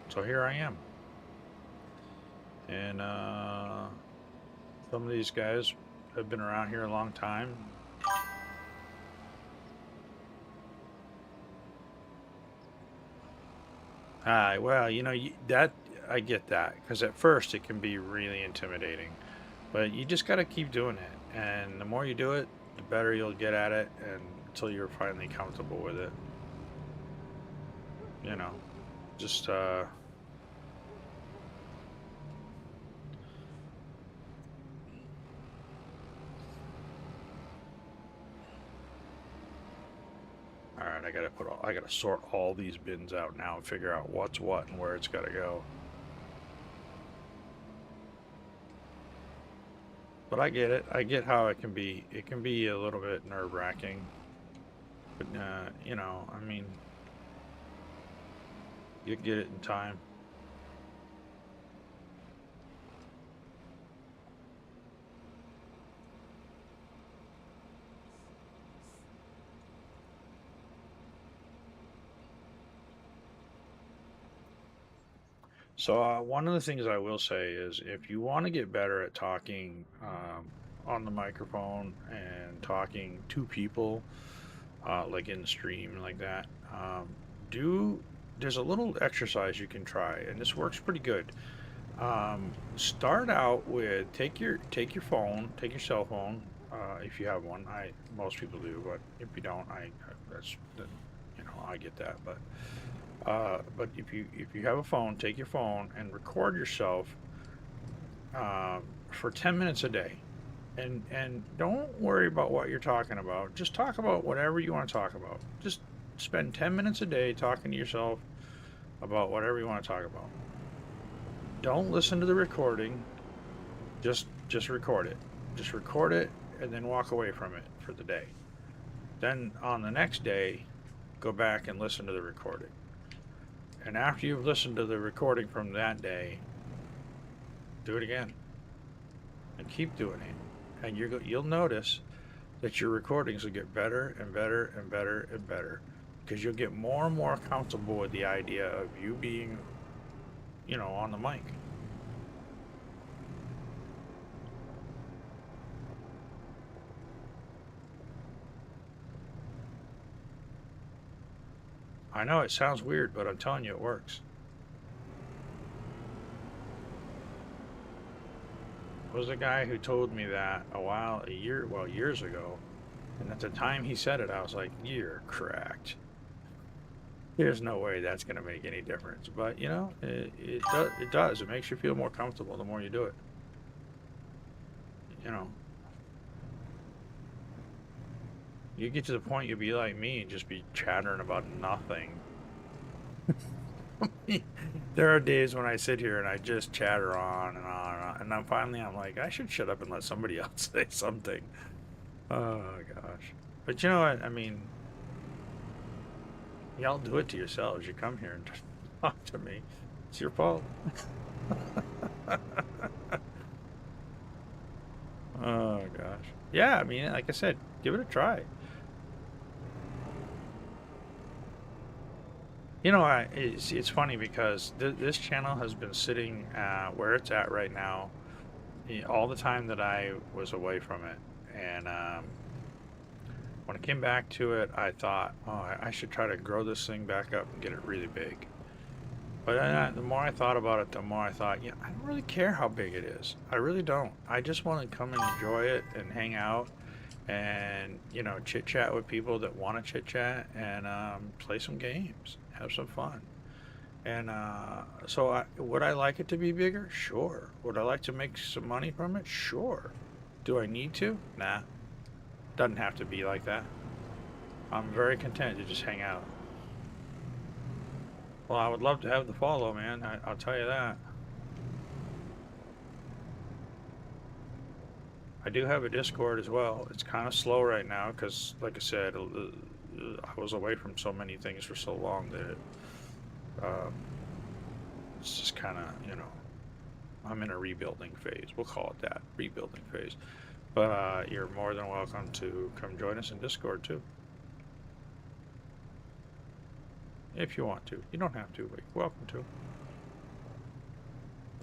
So here I am. And some of these guys have been around here a long time. Well, that I get that because at first it can be really intimidating, but you just got to keep doing it, and the more you do it, the better you'll get at it, and until you're finally comfortable with it. You know, just right, I gotta sort all these bins out now and figure out what's what and where it's gotta go. But I get it. I get how it can be. It can be a little bit nerve-wracking. But, you know, I mean, you get it in time. So, one of the things I will say is if you want to get better at talking on the microphone and talking to people, like in the stream like that, do there's a little exercise you can try, and this works pretty good. Start out with take your phone, take your cell phone, if you have one. Most people do, but if you don't, that's you know, I get that, but if you have a phone, take your phone and record yourself for 10 minutes a day, and don't worry about what you're talking about. Just talk about whatever you want to talk about. Just spend 10 minutes a day talking to yourself about whatever you want to talk about. Don't listen to the recording. Just record it. Just record it and then walk away from it for the day. Then on the next day, go back and listen to the recording. And after you've listened to the recording from that day, do it again. And keep doing it. And you'll notice that your recordings will get better and better and better and better, because you'll get more and more comfortable with the idea of you being, you know, on the mic. I know it sounds weird, but I'm telling you it works. There was a guy who told me that years ago, and at the time he said it, I was like, "You're cracked. There's no way that's going to make any difference." But you know, it does. It makes you feel more comfortable the more you do it. You know, you get to the point you'll be like me and just be chattering about nothing. There are days when I sit here and I just chatter on and on and on, and I'm like, I should shut up and let somebody else say something. Oh gosh. But you know what? I mean, y'all do it to yourselves. You come here and just talk to me. It's your fault. Oh gosh. Yeah, I mean, like I said, give it a try. You know, it's funny because this channel has been sitting where it's at right now all the time that I was away from it. And when I came back to it, I thought, oh, I should try to grow this thing back up and get it really big. But the more I thought about it, the more I thought, yeah, I don't really care how big it is. I really don't. I just want to come and enjoy it and hang out and, you know, chit chat with people that want to chit chat and play some games, have some fun. And would I like it to be bigger? Sure. Would I like to make some money from it? Sure. Do I need to? Nah. Doesn't have to be like that. I'm very content to just hang out. Well, I would love to have the follow, man. I'll tell you that. I do have a Discord as well. It's kind of slow right now because, like I said, I was away from so many things for so long that it's just kind of, you know, I'm in a rebuilding phase. We'll call it that, rebuilding phase. But you're more than welcome to come join us in Discord too, if you want to. You don't have to, but you're welcome to.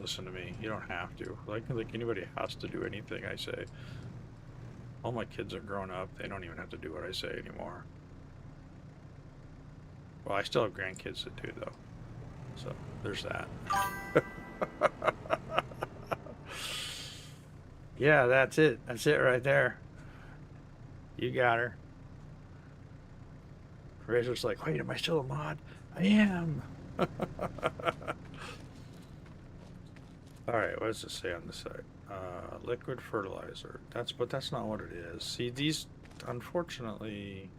Listen to me. You don't have to. Like anybody has to do anything I say. All my kids are grown up. They don't even have to do what I say anymore. Well, I still have grandkids that do, though. So, there's that. Yeah, that's it. That's it right there. You got her. Razor's like, wait, am I still a mod? I am. All right, what does it say on the site? Liquid fertilizer. But that's not what it is. See, unfortunately,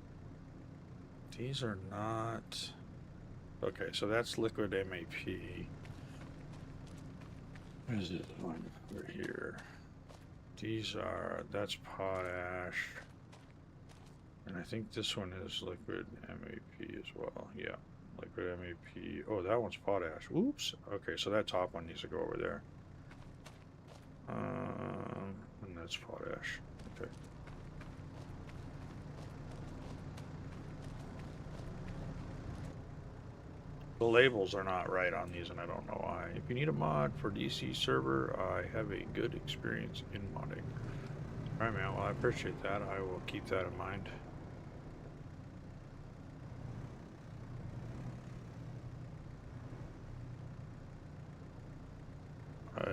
These are not... Okay, so that's liquid MAP. Where's this one over here? These are... That's potash. And I think this one is liquid MAP as well. Yeah, liquid MAP. Oh, that one's potash. Oops. Okay, so that top one needs to go over there. And that's potash. Okay. The labels are not right on these, and I don't know why. If you need a mod for DC server, I have a good experience in modding. Alright, man. Well, I appreciate that. I will keep that in mind.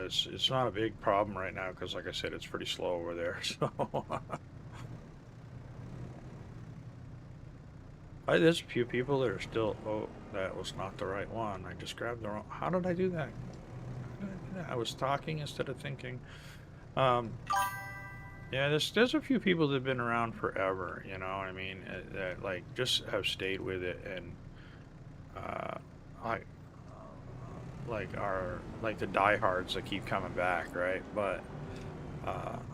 It's not a big problem right now because, like I said, it's pretty slow over there. So there's a few people that are still. Oh, that was not the right one. I just grabbed the wrong. How did I do that? I was talking instead of thinking. Yeah, there's a few people that've been around forever. You know what I mean? That like just have stayed with it, and I like the diehards that keep coming back, right? But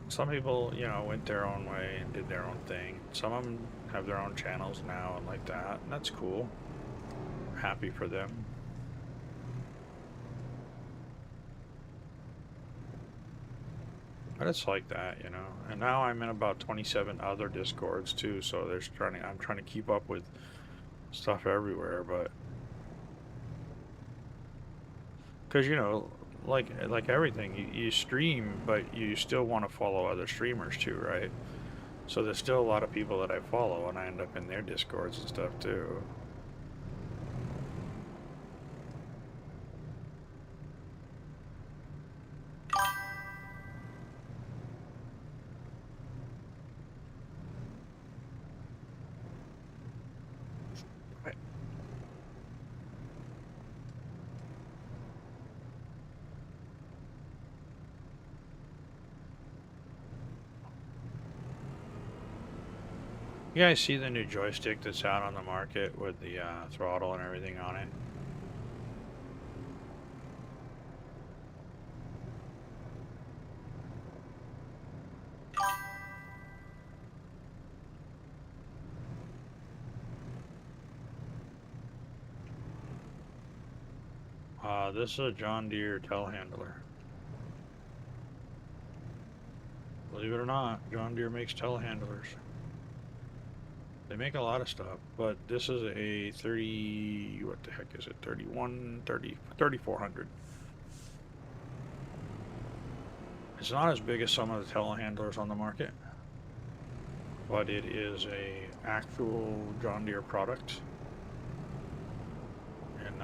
some people, you know, went their own way and did their own thing. Some of them have their own channels now and like that, and that's cool. Happy for them. But it's like that, you know. And now I'm in about 27 other Discords too, so I'm trying to keep up with stuff everywhere, but because you know, like everything, you stream, but you still want to follow other streamers too, right? So there's still a lot of people that I follow, and I end up in their Discords and stuff too. You guys see the new joystick that's out on the market with the throttle and everything on it? This is a John Deere telehandler. Believe it or not, John Deere makes telehandlers. They make a lot of stuff, but this is a 30, what the heck is it? 3400. It's not as big as some of the telehandlers on the market, but it is a actual John Deere product. And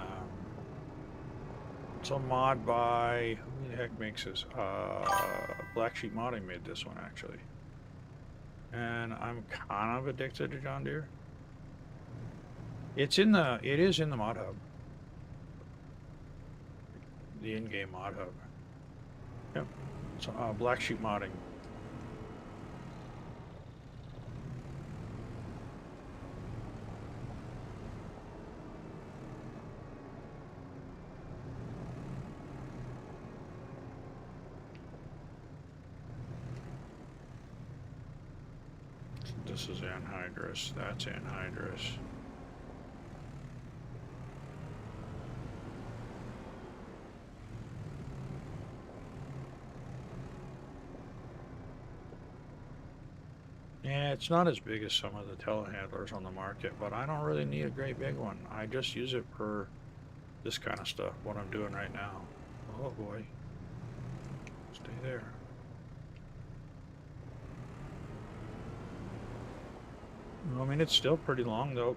it's a mod by, who the heck makes this? Black Sheep Modding made this one actually. And I'm kind of addicted to John Deere. It is in the mod hub. The in-game mod hub. Yep. So, Black Sheep Modding. This is anhydrous. That's anhydrous. Yeah, it's not as big as some of the telehandlers on the market, but I don't really need a great big one. I just use it for this kind of stuff, what I'm doing right now. Oh boy. Stay there. I mean, it's still pretty long though.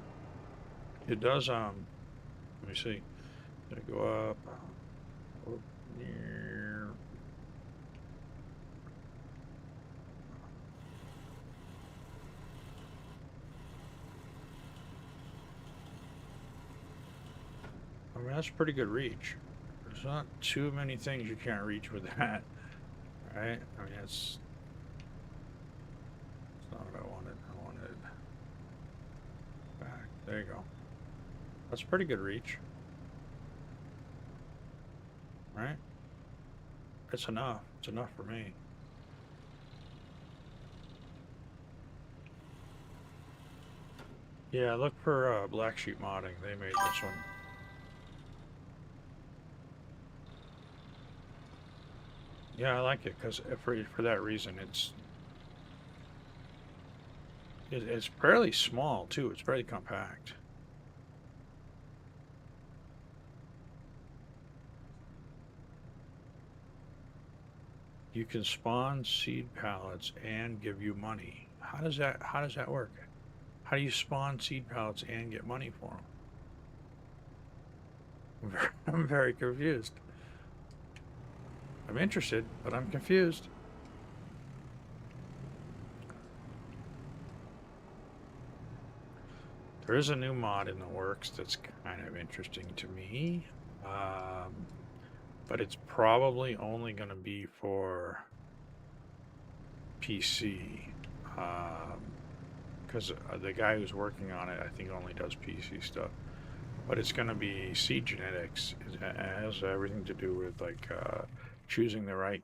It does, let me see. Did it go up? Oh, near. I mean, that's pretty good reach. There's not too many things you can't reach with that, right? I mean, it's not what I wanted. I wanted back There you go. That's pretty good reach. Right? It's enough. It's enough for me. Yeah, look for Black Sheep Modding. They made this one. Yeah, I like it because for that reason, it's fairly small too. It's very compact. You can spawn seed pallets and give you money. How does that work? How do you spawn seed pallets and get money for them? I'm very confused. I'm interested, but I'm confused. There is a new mod in the works that's kind of interesting to me. But it's probably only going to be for PC. Because the guy who's working on it, I think, only does PC stuff. But it's going to be seed genetics. It has everything to do with like choosing the right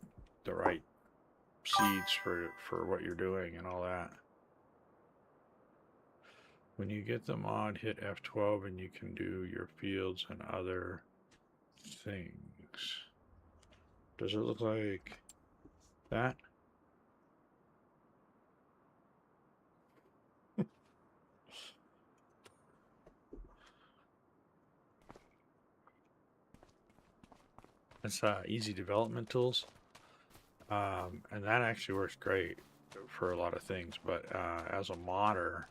seeds for what you're doing and all that. When you get the mod, hit F12 and you can do your fields and other things. Does it look like that? It's easy development tools. And that actually works great for a lot of things. But as a modder,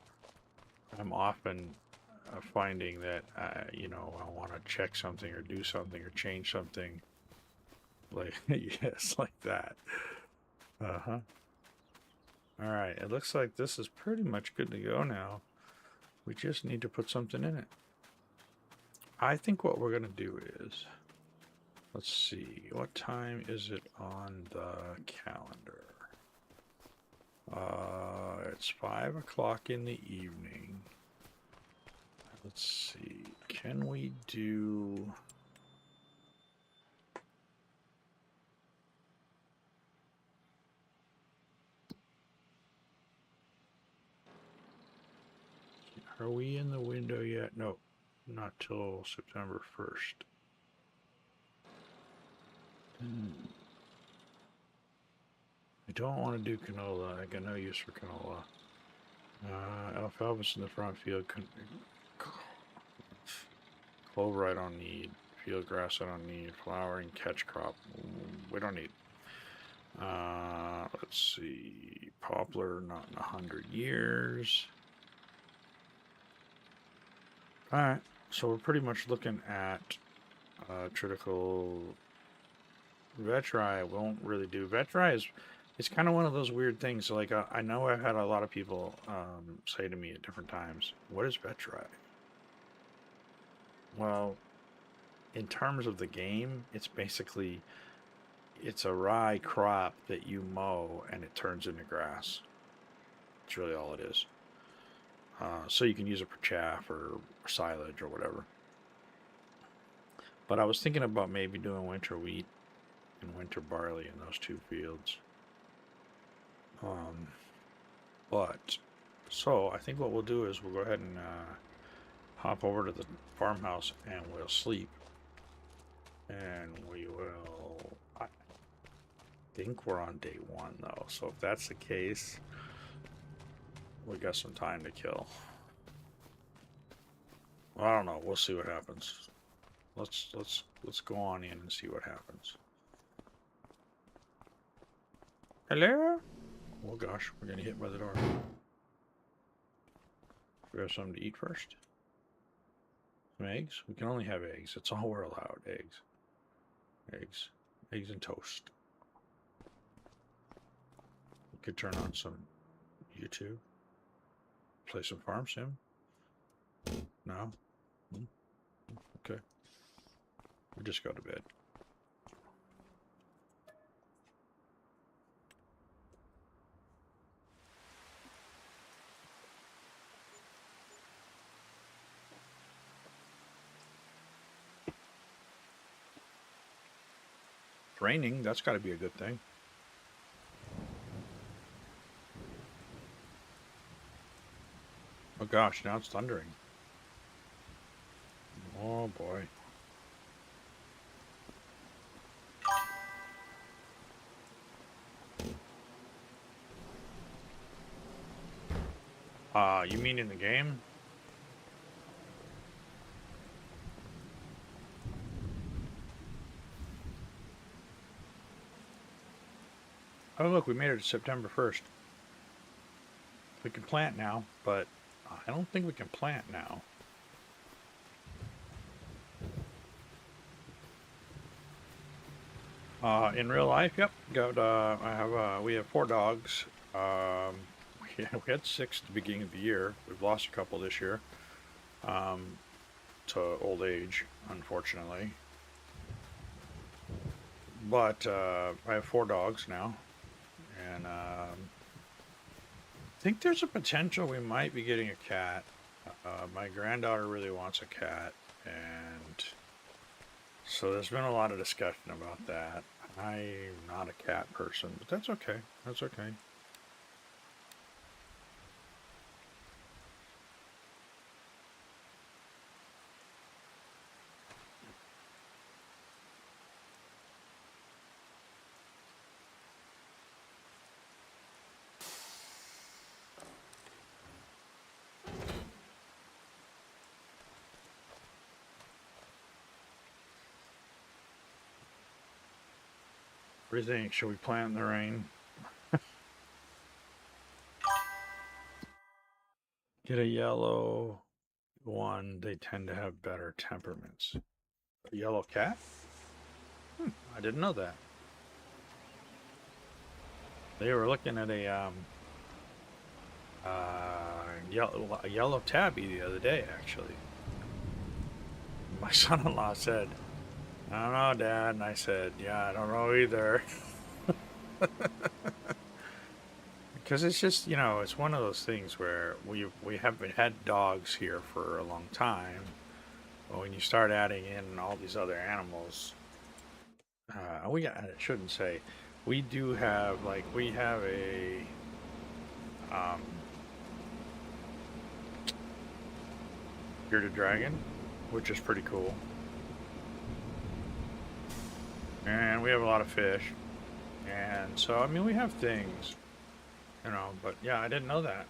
I'm often finding that, you know, I want to check something or do something or change something. Like, yes, like that. Uh-huh. All right, it looks like this is pretty much good to go now. We just need to put something in it. I think what we're going to do is, let's see, what time is it on the calendar? It's 5 o'clock in the evening. Let's see, can we do... Are we in the window yet? No, not till September 1st. I don't want to do canola. I got no use for canola. Alfalfa's in the front field. Clover I don't need. Field grass I don't need. Flowering catch crop we don't need. Let's see. Poplar not in 100 years. Alright, so we're pretty much looking at triticale. Vetri I won't really do. Vetri is, it's kind of one of those weird things. Like I know I've had a lot of people say to me at different times, what is Vetri? Well, in terms of the game, it's basically, it's a rye crop that you mow and it turns into grass. That's really all it is. So you can use it for chaff or silage or whatever. But I was thinking about maybe doing winter wheat and winter barley in those two fields. So I think what we'll do is we'll go ahead and hop over to the farmhouse and we'll sleep. And we will, I think we're on day 1 though. So if that's the case, we got some time to kill. Well, I don't know. We'll see what happens. Let's go on in and see what happens. Hello? Oh gosh, we're getting hit by the door. We have something to eat first. Some eggs? We can only have eggs. That's all we're allowed. Eggs. Eggs. Eggs and toast. We could turn on some YouTube. Play some farm sim. No? Okay. We just go to bed. It's raining. That's got to be a good thing. Oh gosh, now it's thundering. Oh boy. You mean in the game? Oh look, we made it to September 1st. We can plant now, but I don't think we can plant now. In real life, yep. We have 4 dogs. We had 6 at the beginning of the year. We've lost a couple this year. To old age, unfortunately. But I have 4 dogs now, and I think there's a potential we might be getting a cat. My granddaughter really wants a cat, and so there's been a lot of discussion about that. I'm not a cat person, but that's okay. That's okay. What do you think? Should we plant in the rain? Get a yellow one. They tend to have better temperaments. A yellow cat? I didn't know that. They were looking at a yellow tabby the other day, actually. My son-in-law said, "I don't know, Dad," and I said, "Yeah, I don't know either." Because it's just, it's one of those things where we haven't had dogs here for a long time. But when you start adding in all these other animals, I shouldn't say, we do have, we have a bearded dragon, which is pretty cool. And we have a lot of fish. And so, I mean, we have things, but yeah, I didn't know that.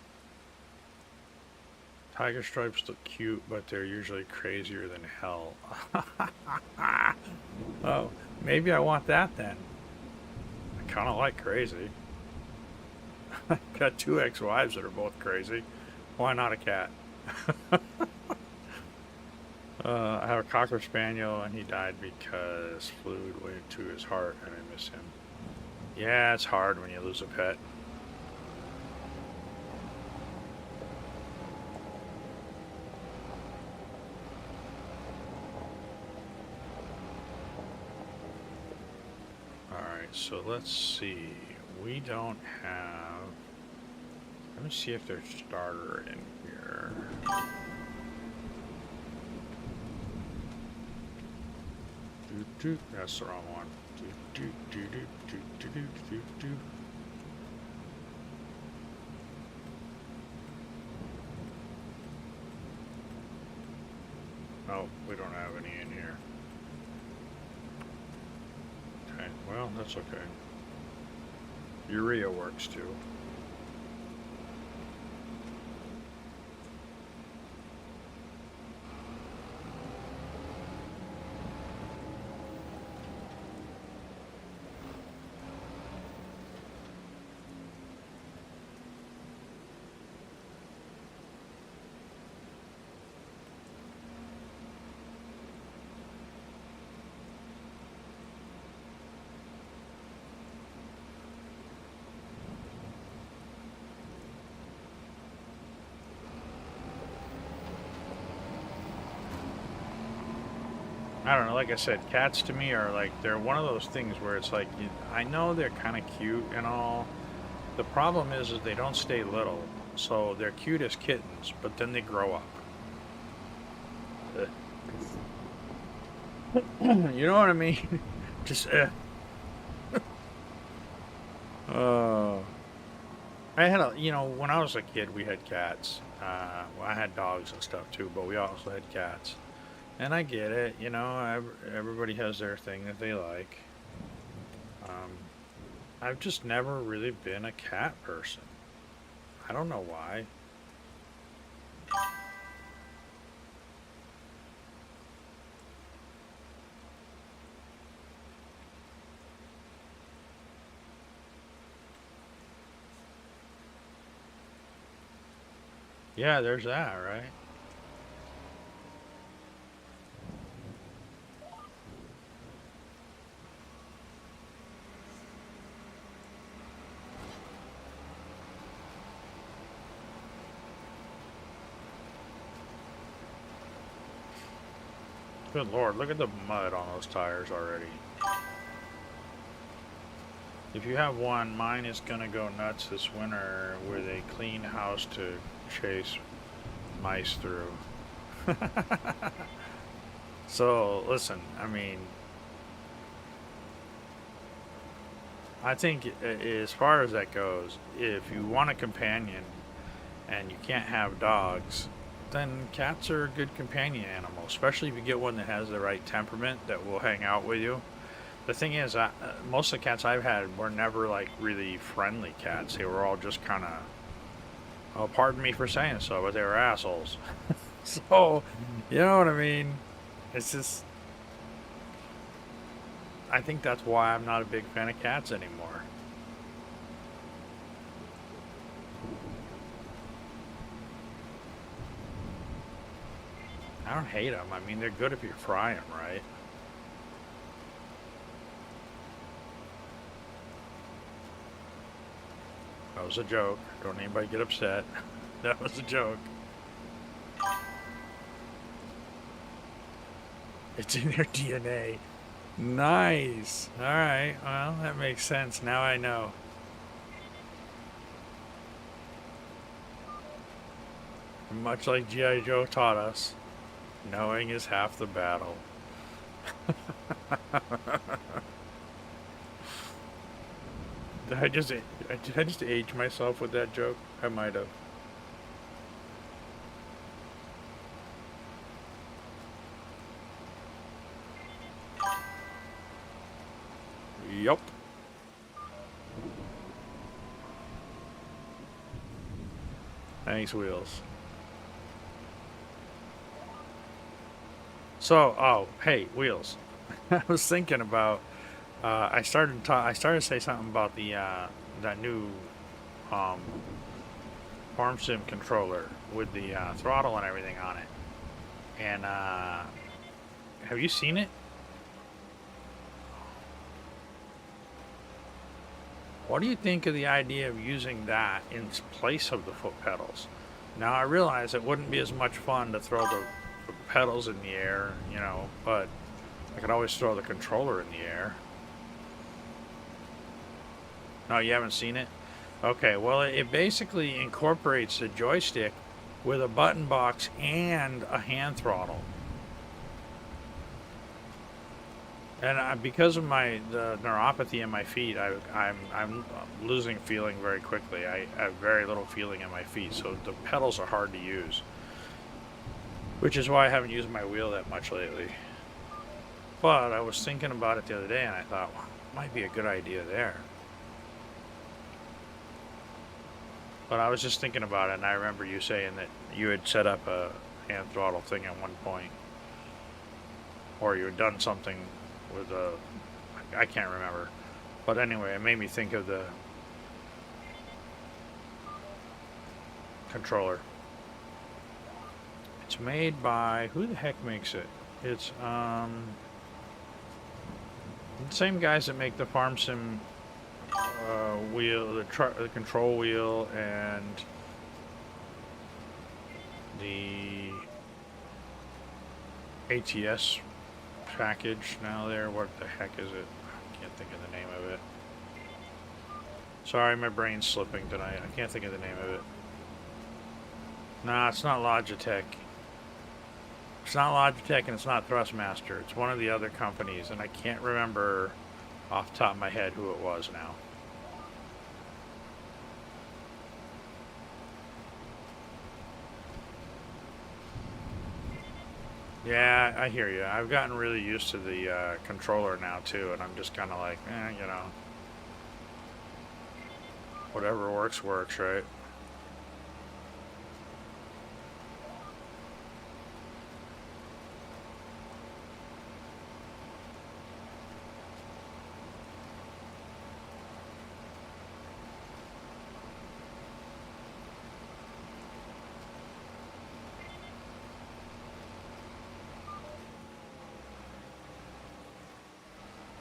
Tiger stripes look cute, but they're usually crazier than hell. Oh, maybe I want that then. I kind of like crazy. I've got 2 ex-wives that are both crazy. Why not a cat? I have a Cocker Spaniel, and he died because fluid went to his heart, and I miss him. Yeah, it's hard when you lose a pet. Alright, so let's see. We don't have... Let me see if there's starter in here. That's the wrong one. Oh, we don't have any in here. Okay, well, that's okay. Urea works too. I don't know, like I said, cats to me are they're one of those things where it's like, I know they're kind of cute and all. The problem is they don't stay little. So they're cute as kittens, but then they grow up. You know what I mean? Just, Oh, I had you know, when I was a kid, we had cats. Well, I had dogs and stuff too, but we also had cats. And I get it, you know, everybody has their thing that they like. Um, I've just never really been a cat person. I don't know why. Yeah, there's that, right? Good Lord, look at the mud on those tires already. If you have one, mine is gonna go nuts this winter with a clean house to chase mice through. So, listen, I mean, I think as far as that goes, if you want a companion and you can't have dogs, then cats are a good companion animal, especially if you get one that has the right temperament that will hang out with you. The thing is, most of the cats I've had were never like really friendly cats. They were all just kind of, oh, pardon me for saying so, but they were assholes. So, you know what I mean? It's just, I think that's why I'm not a big fan of cats anymore. I don't hate them. I mean, they're good if you fry them, right? That was a joke. Don't anybody get upset. That was a joke. It's in their DNA. Nice. All right. Well, that makes sense. Now I know. Much like G.I. Joe taught us, knowing is half the battle. Did I just age myself with that joke? I might have. Yup. Thanks, Wheels. So, oh, hey, Wheels. I was thinking about. I started to say something about the that new um, farm sim controller with the throttle and everything on it. And have you seen it? What do you think of the idea of using that in place of the foot pedals? Now I realize it wouldn't be as much fun to throw the pedals in the air, you know, but I could always throw the controller in the air. No, you haven't seen it? Okay, well, it basically incorporates the joystick with a button box and a hand throttle. And because of the neuropathy in my feet, I'm losing feeling very quickly. I have very little feeling in my feet, so the pedals are hard to use. Which is why I haven't used my wheel that much lately. But I was thinking about it the other day, and I thought, well, it might be a good idea there. But I was just thinking about it, and I remember you saying that you had set up a hand throttle thing at one point, or you had done something with a, I can't remember. But anyway, it made me think of the controller. It's made by, who the heck makes it? It's the same guys that make the farm sim wheel, the control wheel, and the ATS package. Now there, what the heck is it? I can't think of the name of it. Sorry, my brain's slipping tonight. I can't think of the name of it. Nah, it's not Logitech. It's not Logitech and it's not Thrustmaster. It's one of the other companies, and I can't remember off the top of my head who it was now. Yeah, I hear you. I've gotten really used to the controller now too, and I'm just kind of like, you know, whatever works, works, right?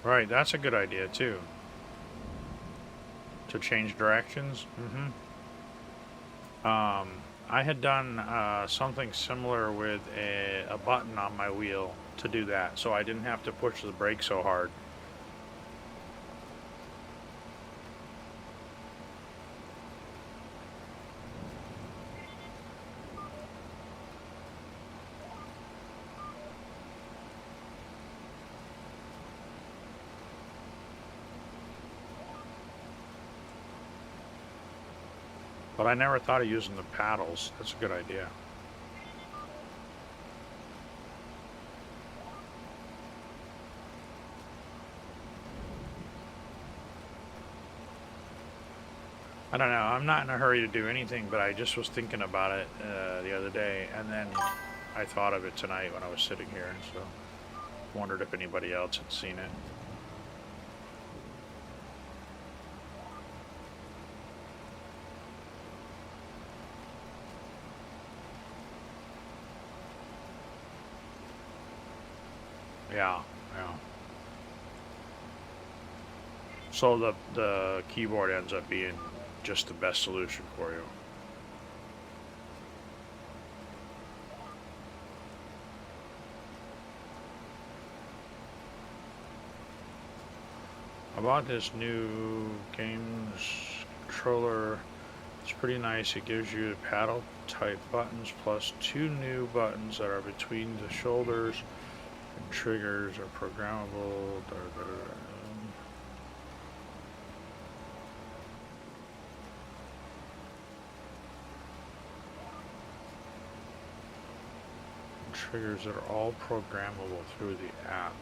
Right, that's a good idea too. To change directions. I had done something similar with a button on my wheel to do that, so I didn't have to push the brake so hard. But I never thought of using the paddles. That's a good idea. I don't know. I'm not in a hurry to do anything, but I just was thinking about it the other day, and then I thought of it tonight when I was sitting here, and so wondered if anybody else had seen it. Yeah, yeah. So the keyboard ends up being just the best solution for you. I bought this new games controller. It's pretty nice. It gives you paddle type buttons plus two new buttons that are between the shoulders, and triggers are programmable. Triggers that are all programmable through the app.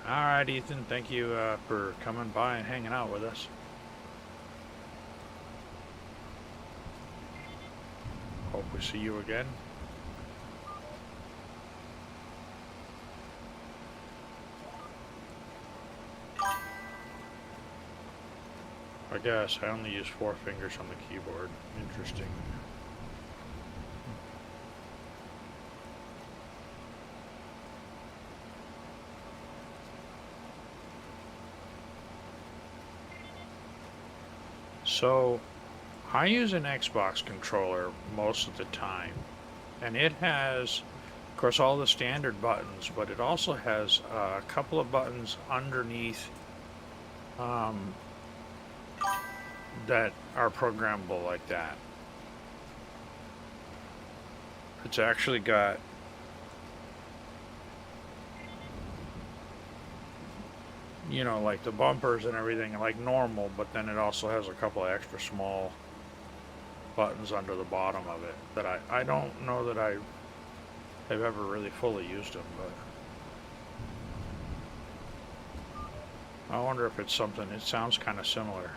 All right, Ethan, thank you for coming by and hanging out with us. Hope we see you again. I guess I only use 4 fingers on the keyboard. Interesting. So, I use an Xbox controller most of the time, and it has, of course, all the standard buttons, but it also has a couple of buttons underneath um, that are programmable like that. It's actually got like the bumpers and everything like normal, but then it also has a couple of extra small buttons under the bottom of it that I don't know that I have ever really fully used them, but I wonder if it's something. It sounds kind of similar.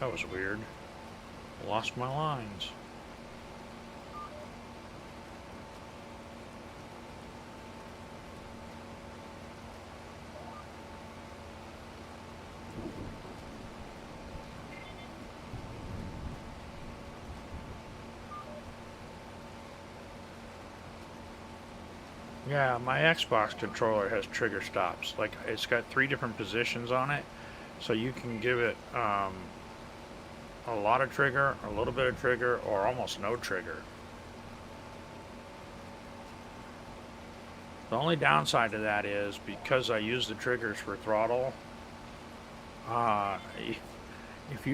That was weird. Lost my lines. Yeah, my Xbox controller has trigger stops. Like it's got 3 different positions on it, so you can give it a lot of trigger, a little bit of trigger, or almost no trigger. The only downside to that is because I use the triggers for throttle. Uh, if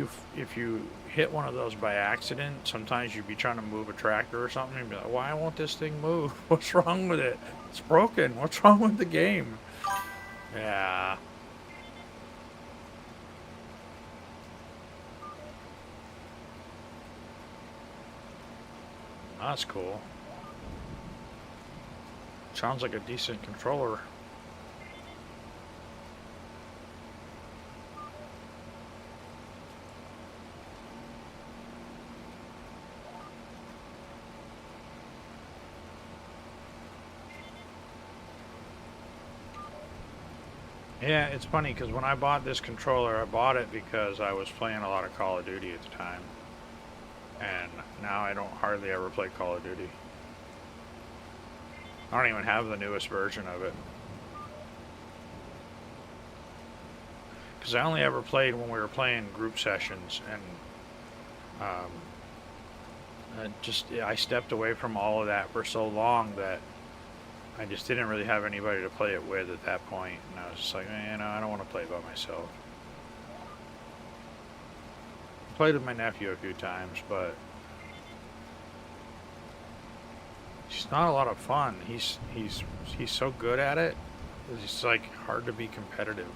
you hit one of those by accident, sometimes you'd be trying to move a tractor or something, and be like, "Why won't this thing move? What's wrong with it? It's broken. What's wrong with the game?" Yeah. That's cool. Sounds like a decent controller. Yeah, it's funny because when I bought this controller, I bought it because I was playing a lot of Call of Duty at the time. And now I don't hardly ever play Call of Duty. I don't even have the newest version of it. Because I only ever played when we were playing group sessions, and I stepped away from all of that for so long that I just didn't really have anybody to play it with at that point, and I was just like, man, I don't want to play by myself. I played with my nephew a few times, but it's not a lot of fun. He's so good at it. It's like hard to be competitive.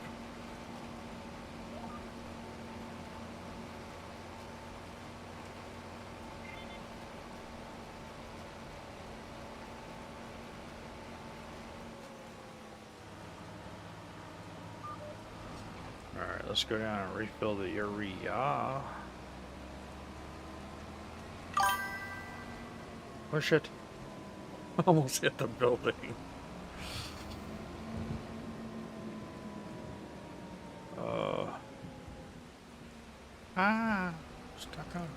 Alright, let's go down and refill the urea. Oh shit. Almost hit the building.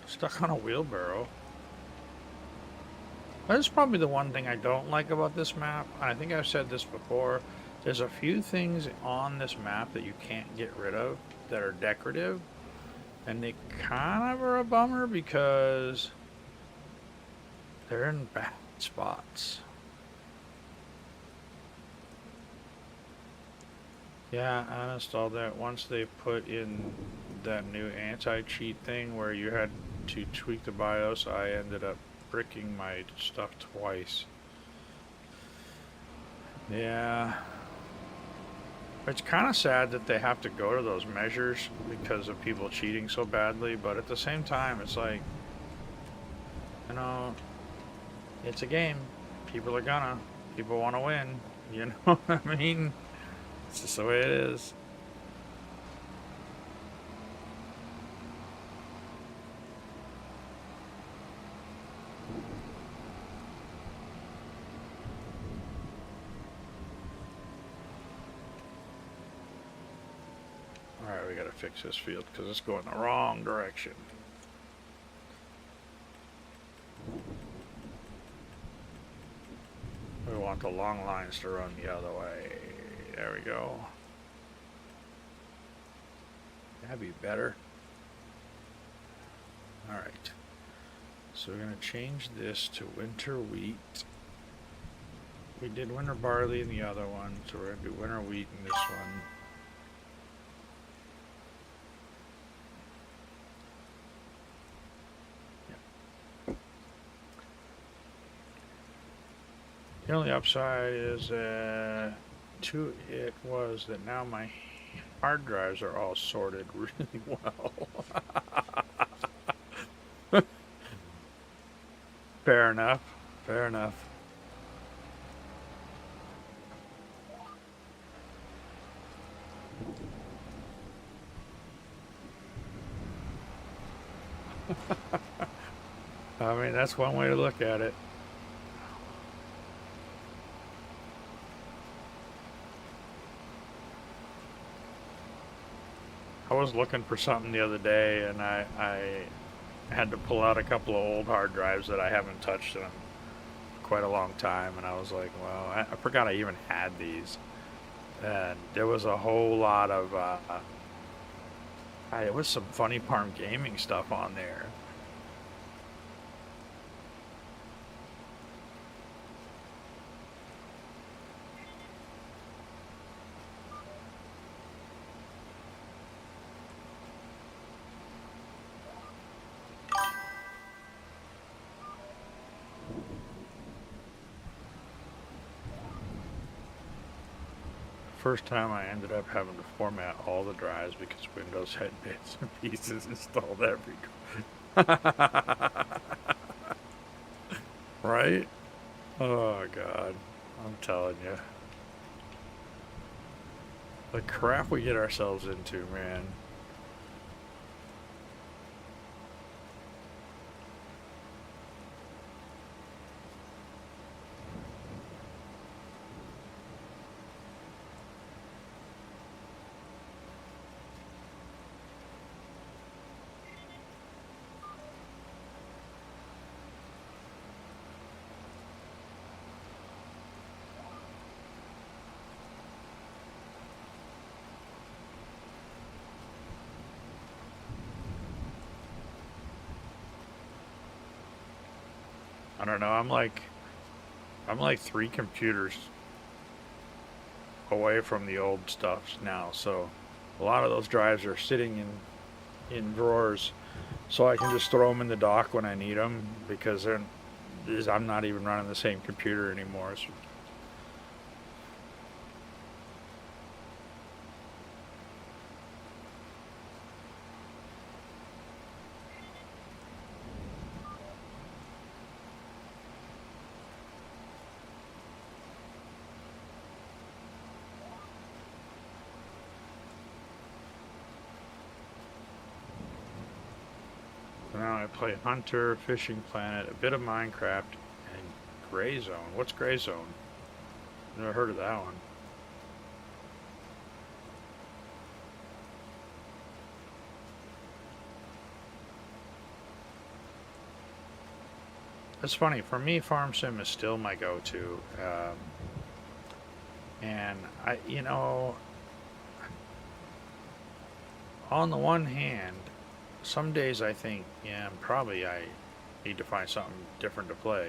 Stuck on a wheelbarrow. That's probably the one thing I don't like about this map. I think I've said this before. There's a few things on this map that you can't get rid of that are decorative, and they kind of are a bummer because they're in bad spots. Yeah, I installed that once they put in that new anti-cheat thing where you had to tweak the BIOS. I ended up bricking my stuff twice. Yeah. It's kind of sad that they have to go to those measures because of people cheating so badly, but at the same time, it's like, you know, it's a game. People want to win. You know what I mean? It's just the way it is. Alright, we gotta fix this field because it's going the wrong direction. We want the long lines to run the other way. There we go. That'd be better. Alright. So we're going to change this to winter wheat. We did winter barley in the other one, so we're going to do winter wheat in this one. Yep. The only upside is to it was that now my hard drives are all sorted really well. Fair enough. Fair enough. I mean, that's one way to look at it. I was looking for something the other day, and I had to pull out a couple of old hard drives that I haven't touched in quite a long time, and I was like, well, I forgot I even had these. And there was a whole lot of, it was some Funny Farm Gaming stuff on there. First time I ended up having to format all the drives because Windows had bits and pieces installed everywhere. Right? Oh, God. I'm telling you. The crap we get ourselves into, man. I don't know. I'm like 3 computers away from the old stuff now, so a lot of those drives are sitting in drawers, so I can just throw them in the dock when I need them because I'm not even running the same computer anymore. So now I play Hunter, Fishing Planet, a bit of Minecraft, and Gray Zone. What's Gray Zone? Never heard of that one. It's funny for me. Farm Sim is still my go-to, and on the one hand, some days I think, yeah, probably I need to find something different to play.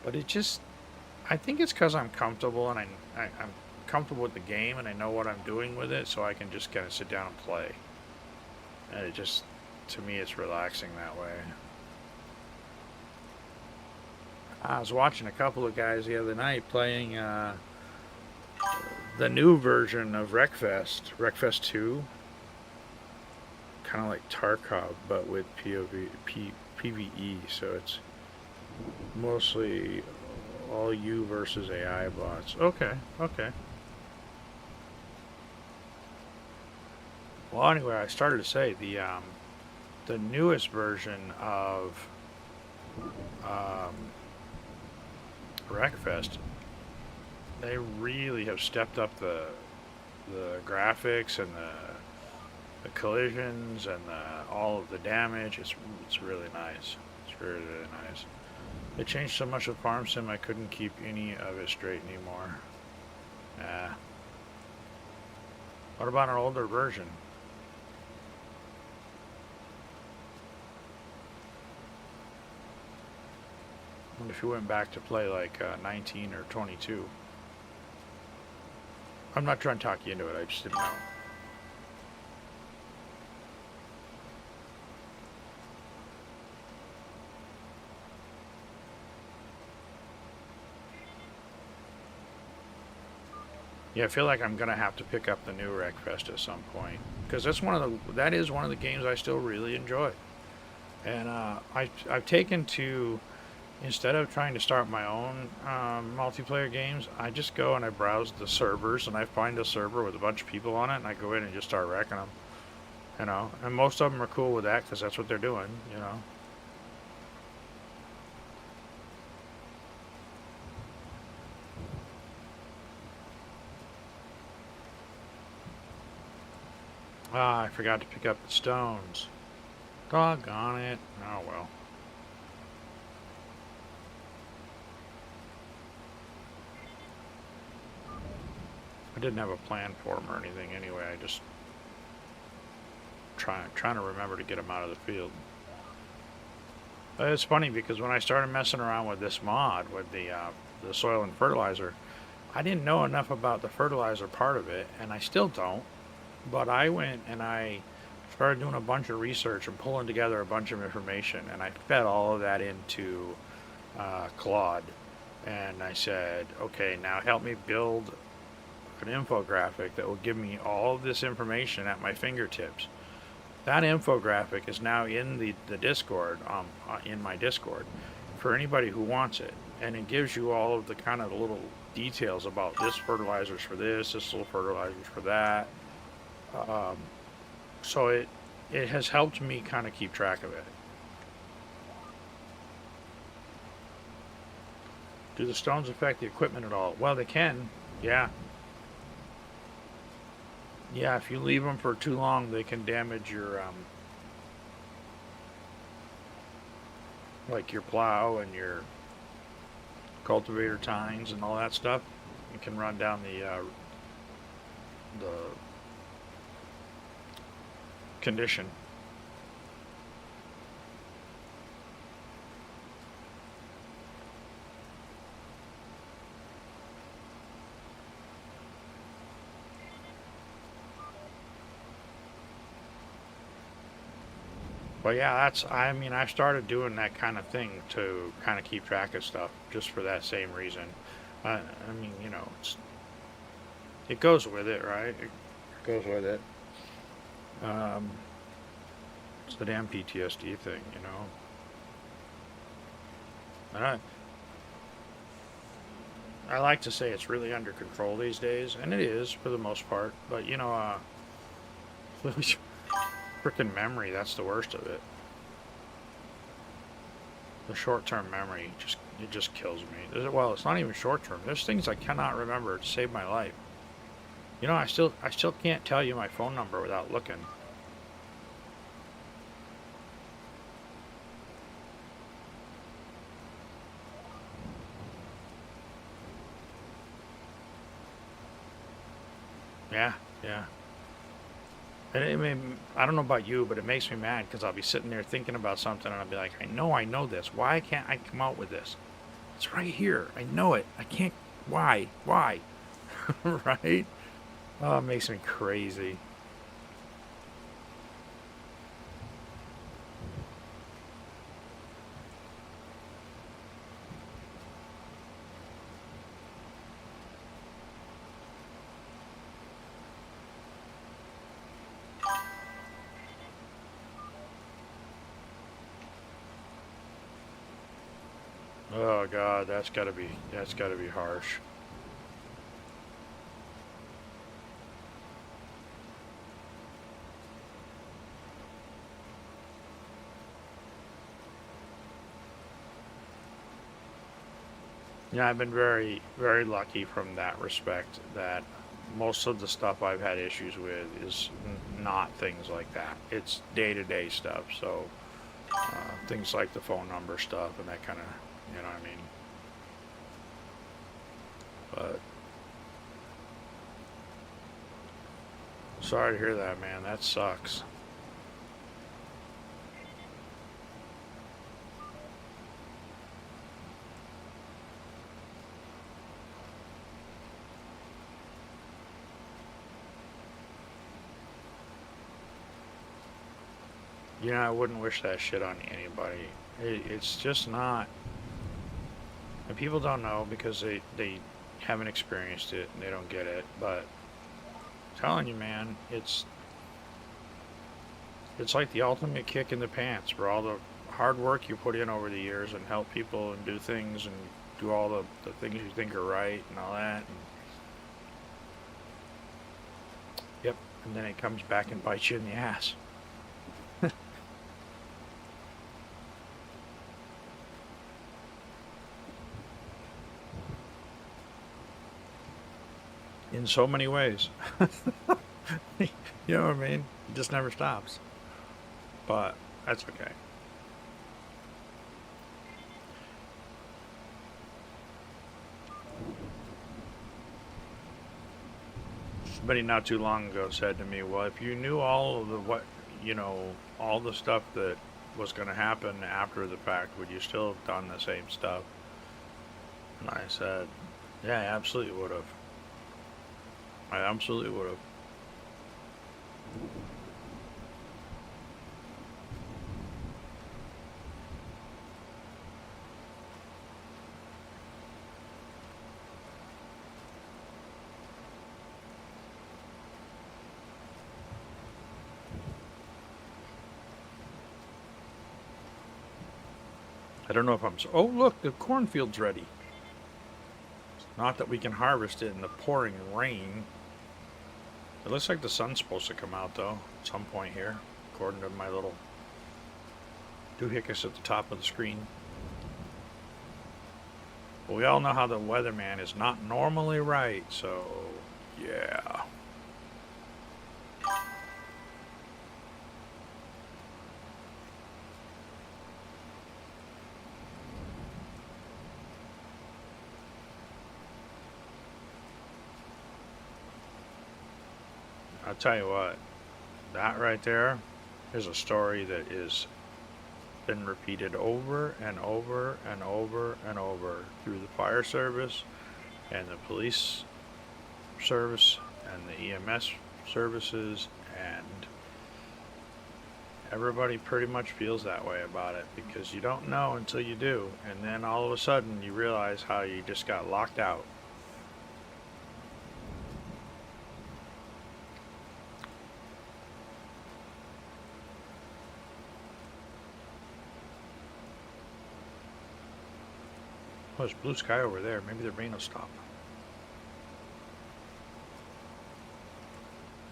But I think it's because I'm comfortable and I'm comfortable with the game and I know what I'm doing with it, so I can just kind of sit down and play. And to me, it's relaxing that way. I was watching a couple of guys the other night playing the new version of Wreckfest 2, kind of like Tarkov, but with PvE. So it's mostly all you versus AI bots. Okay, okay. Well, anyway, I started to say the newest version of um, Wreckfest, they really have stepped up the graphics and the collisions and all of the damage. It's really nice. It's really really nice. They changed so much with Farm Sim I couldn't keep any of it straight anymore. Yeah. What about an older version? What if you went back to play like 19 or 22? I'm not trying to talk you into it. I just didn't know. Yeah, I feel like I'm gonna have to pick up the new Wreckfest at some point because that is one of the games I still really enjoy. And I've taken to, instead of trying to start my own multiplayer games, I just go and I browse the servers and I find a server with a bunch of people on it and I go in and just start wrecking them. And most of them are cool with that because that's what they're doing. Ah, I forgot to pick up the stones. Doggone it. Oh well. I didn't have a plan for them or anything anyway. I just trying to remember to get them out of the field. It's funny because when I started messing around with this mod with the soil and fertilizer, I didn't know enough about the fertilizer part of it, and I still don't. But I went and I started doing a bunch of research and pulling together a bunch of information, and I fed all of that into Claude. And I said, okay, now help me build an infographic that will give me all of this information at my fingertips. That infographic is now in the Discord, in my Discord. for anybody who wants it, and it gives you all of the kind of little details about this fertilizer's for this little fertilizer's for that. Um, so it has helped me kind of keep track of it. Do the stones affect the equipment at all? Well, they can. Yeah. Yeah, if you leave them for too long, they can damage your like your plow and your cultivator tines and all that stuff. It can run down the condition. But yeah, I mean, I started doing that kind of thing to kind of keep track of stuff just for that same reason. I mean, you know, it goes with it, right? It goes with it. Um, it's the damn PTSD thing, you know. And I like to say it's really under control these days, and it is for the most part. But you know, freaking memory, that's the worst of it. The short-term memory it just kills me. Well, it's not even short-term. There's things I cannot remember to save my life. You know, I still can't tell you my phone number without looking. Yeah, yeah. And I mean, I don't know about you, but it makes me mad because I'll be sitting there thinking about something and I'll be like, I know this. Why can't I come out with this? It's right here. I know it. I can't. Why? Why? Right? Oh, it makes me crazy. Oh God, that's gotta be harsh. Yeah, I've been very, very lucky from that respect that most of the stuff I've had issues with is not things like that. It's day-to-day stuff. So things like the phone number stuff and that kind of, you know what I mean? But sorry to hear that, man. That sucks. You know, I wouldn't wish that shit on anybody. It's just not. And people don't know because they haven't experienced it and they don't get it. But I'm telling you, man, it's like the ultimate kick in the pants for all the hard work you put in over the years and help people and do things and do all the things you think are right and all that. And, yep. And then it comes back and bites you in the ass. In so many ways. You know what I mean? It just never stops. But that's okay. Somebody not too long ago said to me, "Well, if you knew all of the you know, all the stuff that was going to happen after the fact, would you still have done the same stuff?" And I said, "Yeah, I absolutely would have. I absolutely would have." I don't know if I'm... Oh, look, the cornfield's ready. Not that we can harvest it in the pouring rain. It looks like the sun's supposed to come out, though, at some point here, according to my little doohickeys at the top of the screen. But we all know how the weatherman is not normally right, so yeah. I'll tell you what, that right there is a story that is been repeated over and over and over and over through the fire service and the police service and the EMS services, and everybody pretty much feels that way about it because you don't know until you do, and then all of a sudden you realize how you just got locked out. Oh, there's blue sky over there. Maybe the rain will stop.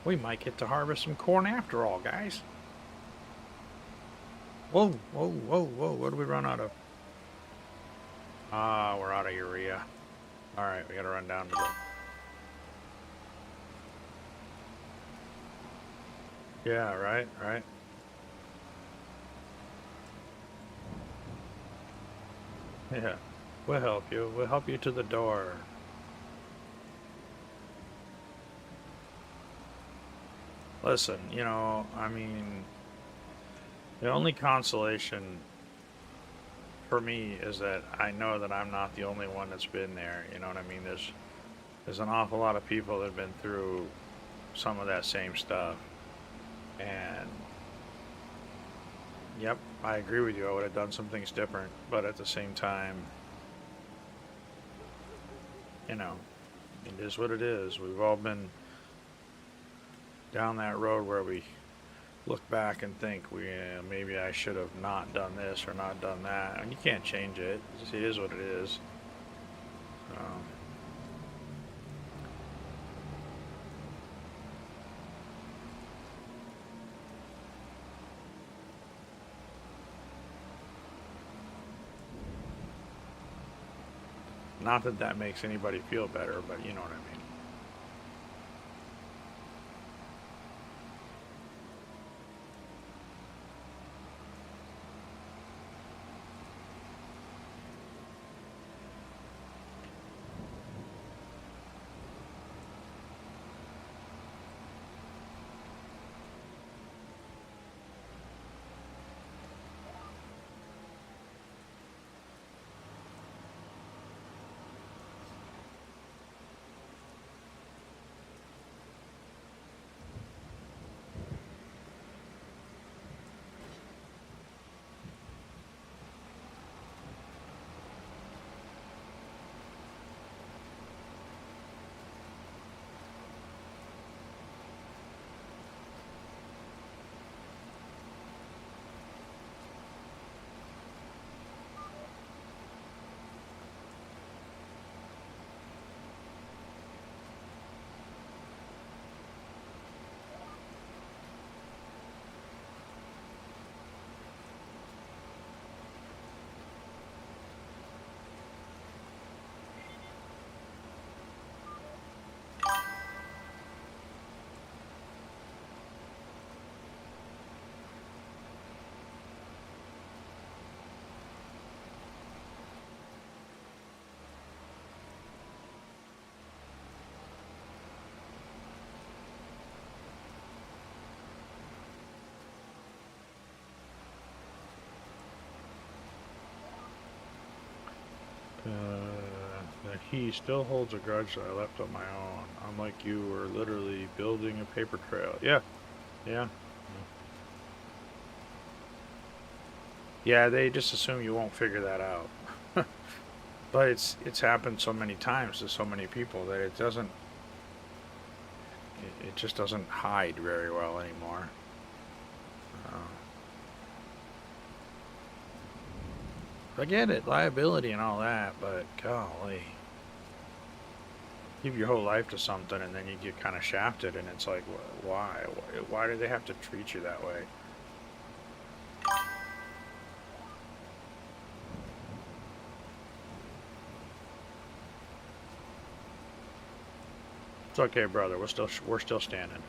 We might get to harvest some corn after all, guys. Whoa, whoa, whoa, whoa. What do we run out of? Ah, we're out of urea. Alright, we gotta run down to the... Yeah, right, right. Yeah. We'll help you. We'll help you to the door. Listen, you know, I mean, the only consolation for me is that I know that I'm not the only one that's been there. You know what I mean? There's an awful lot of people that have been through some of that same stuff. And yep, I agree with you. I would have done some things different, but at the same time, you know, it is what it is. We've all been down that road where we look back and think, maybe I should have not done this or not done that. And you can't change it. It is what it is. Not that that makes anybody feel better, but you know what I mean. He still holds a grudge that I left on my own. I'm like you were literally building a paper trail. Yeah, yeah. Yeah, they just assume you won't figure that out. But it's happened so many times to so many people that it doesn't... It just doesn't hide very well anymore. I get it, liability and all that, but golly. Give your whole life to something and then you get kind of shafted, and it's like, why? Why do they have to treat you that way? It's okay, brother. We're still standing.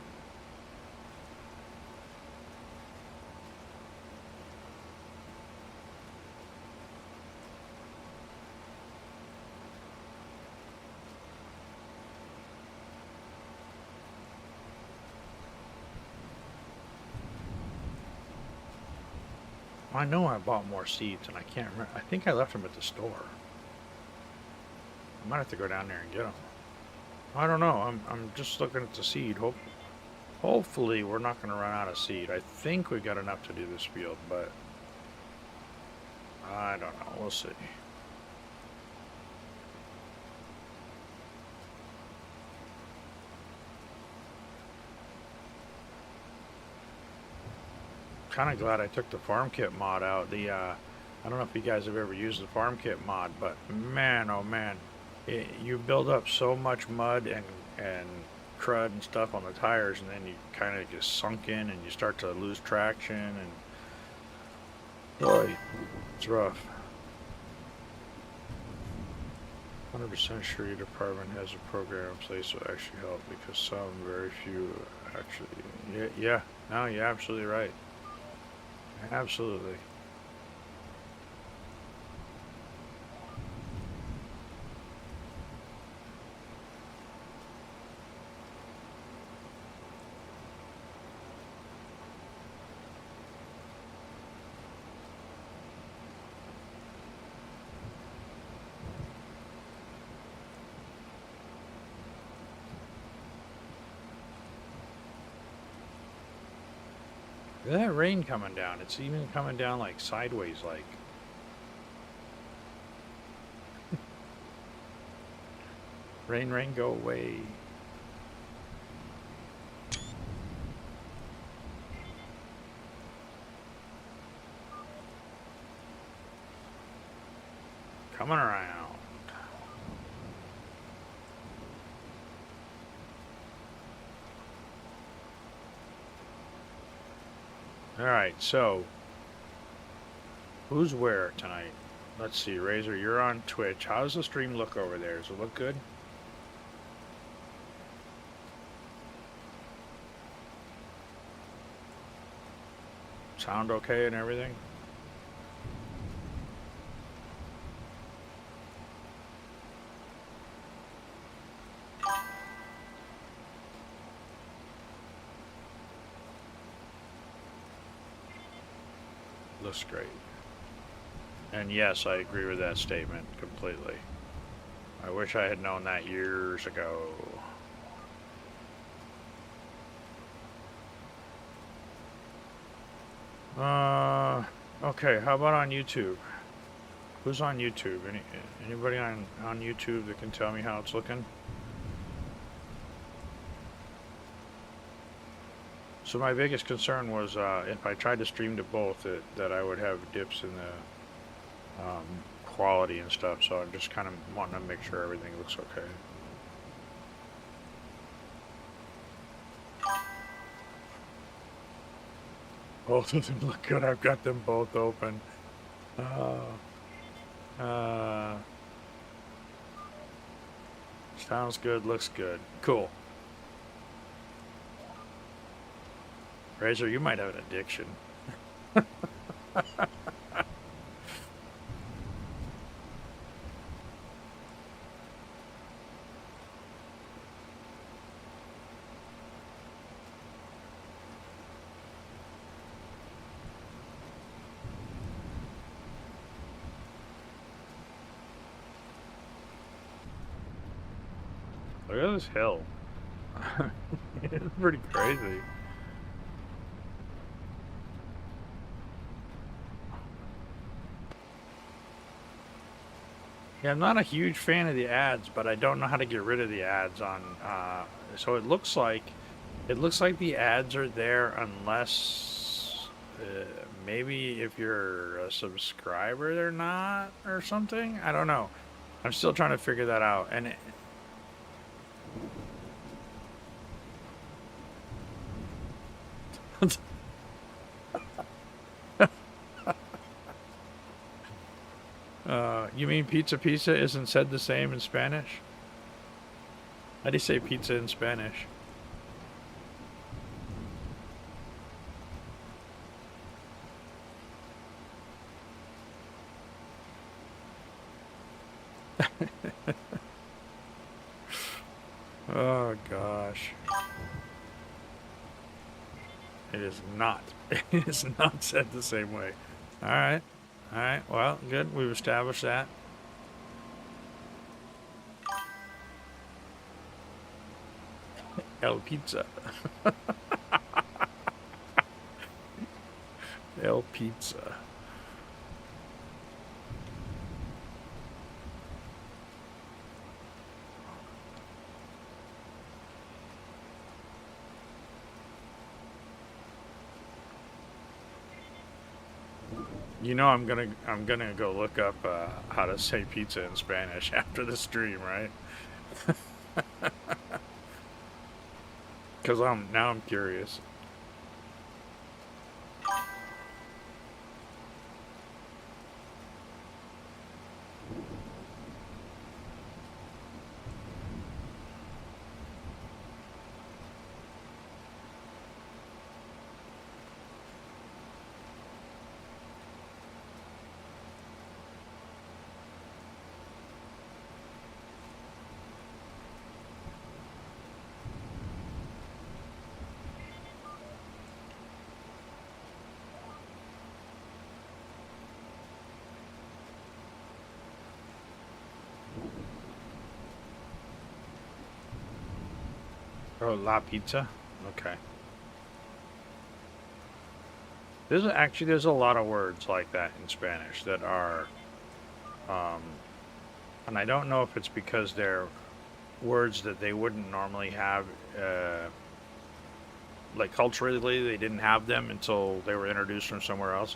I know I bought more seeds, and I can't remember. I think I left them at the store. I might have to go down there and get them. I don't know. I'm just looking at the seed. Hopefully we're not going to run out of seed. I think we got enough to do this field, but I don't know. We'll see. Kind of glad I took the farm kit mod out. I don't know if you guys have ever used the farm kit mod, but man, oh man, you build up so much mud and crud and stuff on the tires, and then you kind of just sunk in and you start to lose traction, and boy, it's rough. 100% sure your department has a program in place that actually help, because some, very few, actually. Yeah, no, you're absolutely right. Absolutely. Look at that rain coming down. It's even coming down like sideways, like. Rain, rain, go away. Coming around. Alright, so who's where tonight? Let's see, Razor, you're on Twitch. How does the stream look over there? Does it look good? Sound okay and everything? Looks great. And yes, I agree with that statement completely. I wish I had known that years ago. Okay, how about on YouTube? Who's on YouTube? Anybody on YouTube that can tell me how it's looking? So my biggest concern was if I tried to stream to both, that I would have dips in the quality and stuff. So I'm just kind of wanting to make sure everything looks okay. Both of them look good. I've got them both open. Sounds good. Looks good. Cool. Razor, you might have an addiction. Look at this hill. It's pretty crazy. Yeah, I'm not a huge fan of the ads, but I don't know how to get rid of the ads on. So it looks like the ads are there unless maybe if you're a subscriber, they're not or something. I don't know. I'm still trying to figure that out. And you mean pizza isn't said the same in Spanish? How do you say pizza in Spanish? Oh gosh. It is not. It is not said the same way. All right. All right. Well, good. We've established that. El Pizza. El Pizza. You know, I'm gonna go look up how to say pizza in Spanish after the stream, right? Because I'm curious. Oh, La Pizza. Okay. There's a lot of words like that in Spanish that are, um, and I don't know if it's because they're words that they wouldn't normally have, like culturally they didn't have them until they were introduced from somewhere else.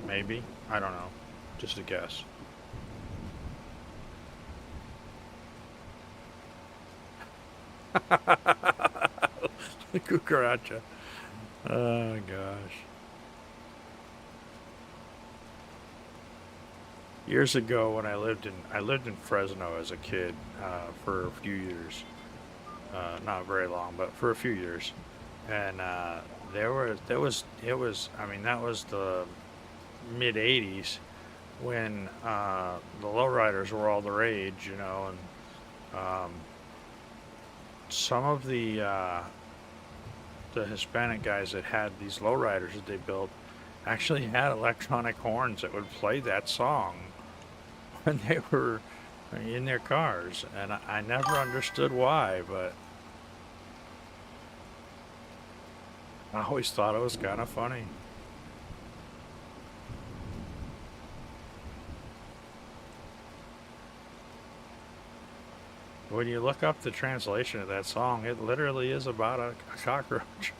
Maybe. I don't know. Just a guess. The cucaracha. Oh gosh. Years ago, when I lived in Fresno as a kid for a few years, not very long, but for a few years, and there was I mean that was the mid '80s when the lowriders were all the rage, you know, and some of the Hispanic guys that had these lowriders that they built actually had electronic horns that would play that song when they were in their cars, and I never understood why, but I always thought it was kind of funny. When you look up the translation of that song, it literally is about a cockroach.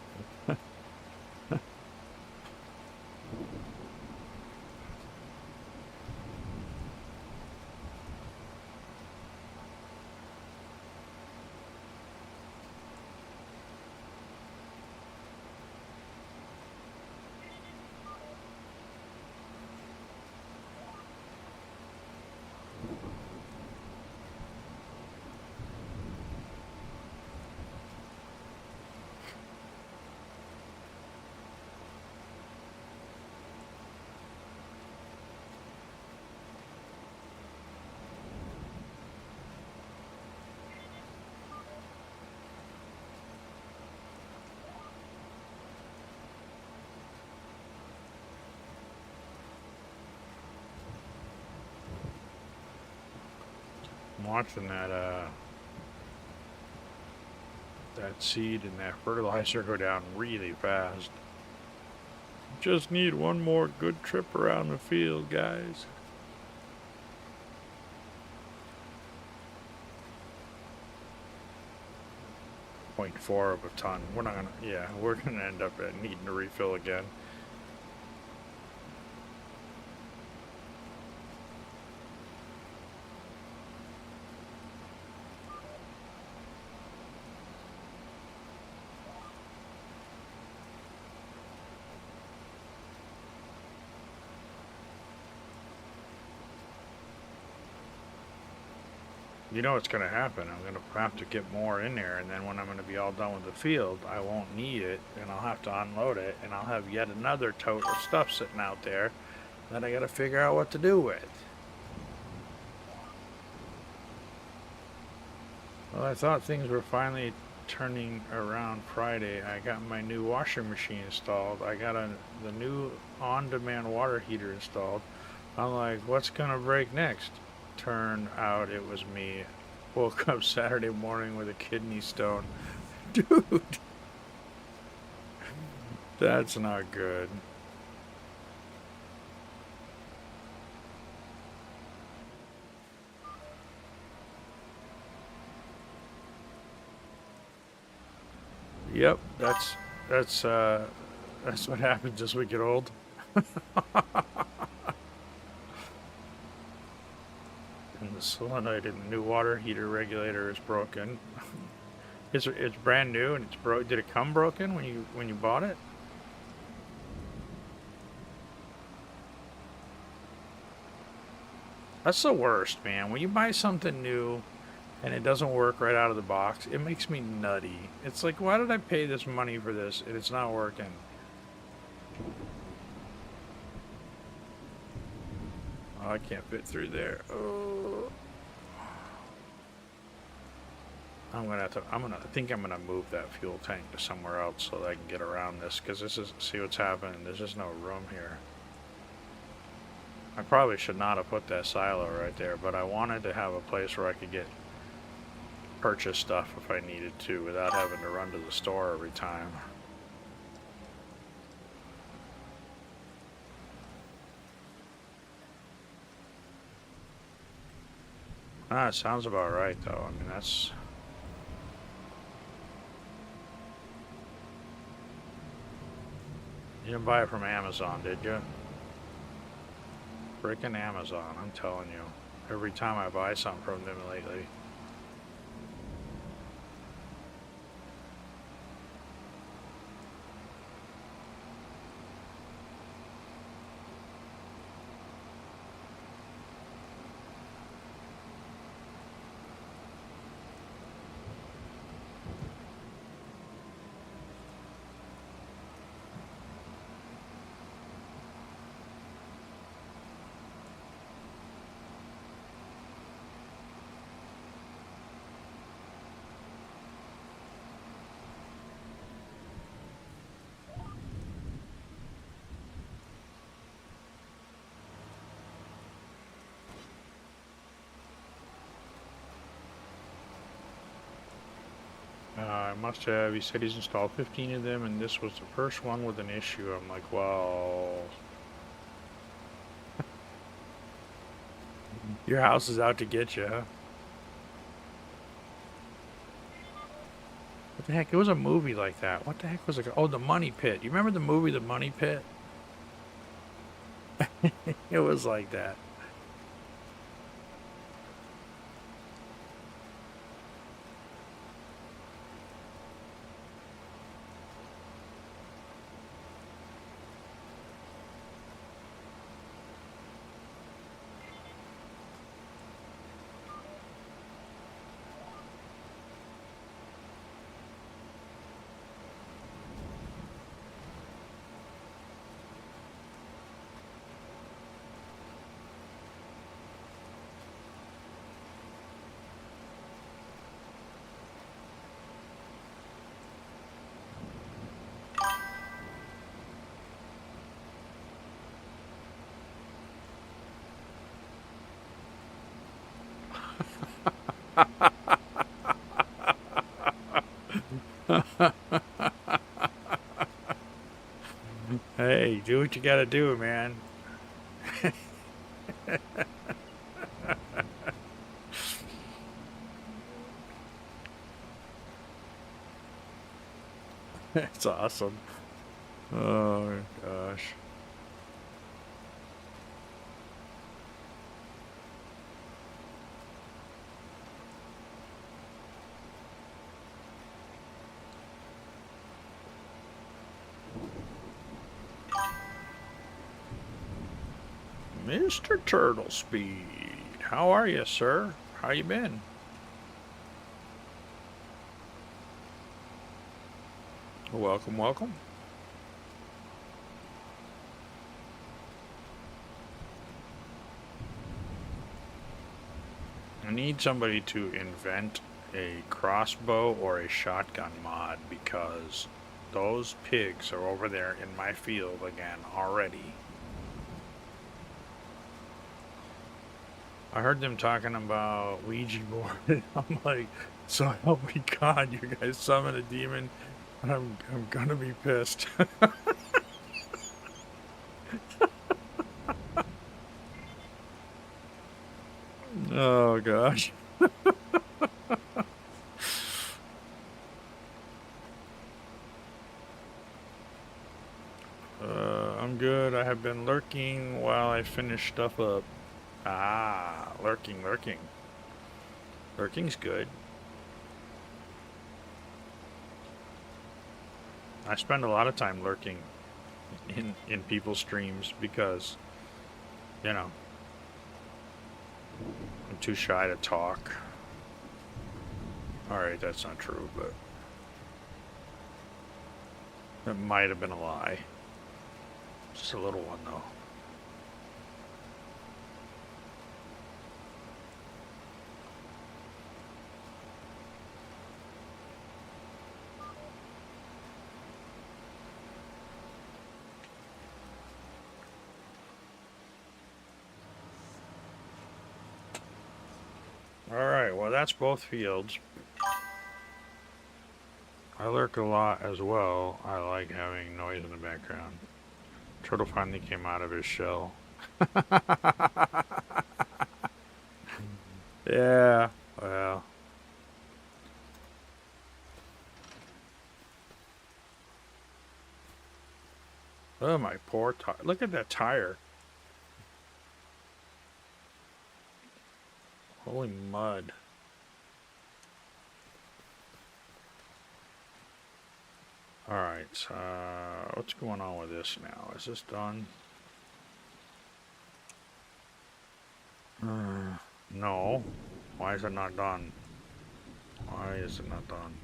I'm watching that seed and that fertilizer go down really fast. Just need one more good trip around the field, guys. 1.4 of a ton. We're not gonna, yeah, we're gonna end up needing to refill again. You know what's going to happen. I'm going to have to get more in there, and then when I'm going to be all done with the field, I won't need it, and I'll have to unload it, and I'll have yet another tote of stuff sitting out there that I got to figure out what to do with. Well, I thought things were finally turning around Friday. I got my new washing machine installed. I got the new on-demand water heater installed. I'm like, what's going to break next? Turned out it was me. Woke up Saturday morning with a kidney stone. Dude, that's not good. Yep, that's what happens as we get old. And the solenoid in the new water heater regulator is broken. It's brand new and it's broke. Did it come broken when you bought it? That's the worst, man. When you buy something new and it doesn't work right out of the box, it makes me nutty. It's like, why did I pay this money for this and it's not working? Oh, I can't fit through there. Oh. I think I'm gonna move that fuel tank to somewhere else so that I can get around this, because see what's happening, there's just no room here. I probably should not have put that silo right there, but I wanted to have a place where I could purchase stuff if I needed to without having to run to the store every time. Ah, it sounds about right though. I mean, that's... You didn't buy it from Amazon, did you? Frickin' Amazon, I'm telling you. Every time I buy something from them lately. I must have. He said he's installed 15 of them, and this was the first one with an issue. I'm like, well, your house is out to get you, huh? What the heck? It was a movie like that. What the heck was it? Oh, The Money Pit. You remember the movie The Money Pit? It was like that. Hey, do what you gotta do, man. It's awesome. Oh gosh. Mr. Turtle Speed, how are you, sir? How you been? Welcome, welcome. I need somebody to invent a crossbow or a shotgun mod because those pigs are over there in my field again already. I heard them talking about Ouija board. I'm like, so help me God, you guys summon a demon, and I'm gonna be pissed. Oh gosh. I'm good. I have been lurking while I finish stuff up. Ah, lurking, lurking. Lurking's good. I spend a lot of time lurking in people's streams because, you know, I'm too shy to talk. Alright, that's not true, but that might have been a lie. Just a little one, though. Alright, well, that's both fields. I lurk a lot as well. I like having noise in the background. Turtle finally came out of his shell. Yeah, well. Oh, my poor tire. Look at that tire. Holy mud. Alright, what's going on with this now? Is this done? No. Why is it not done? Why is it not done?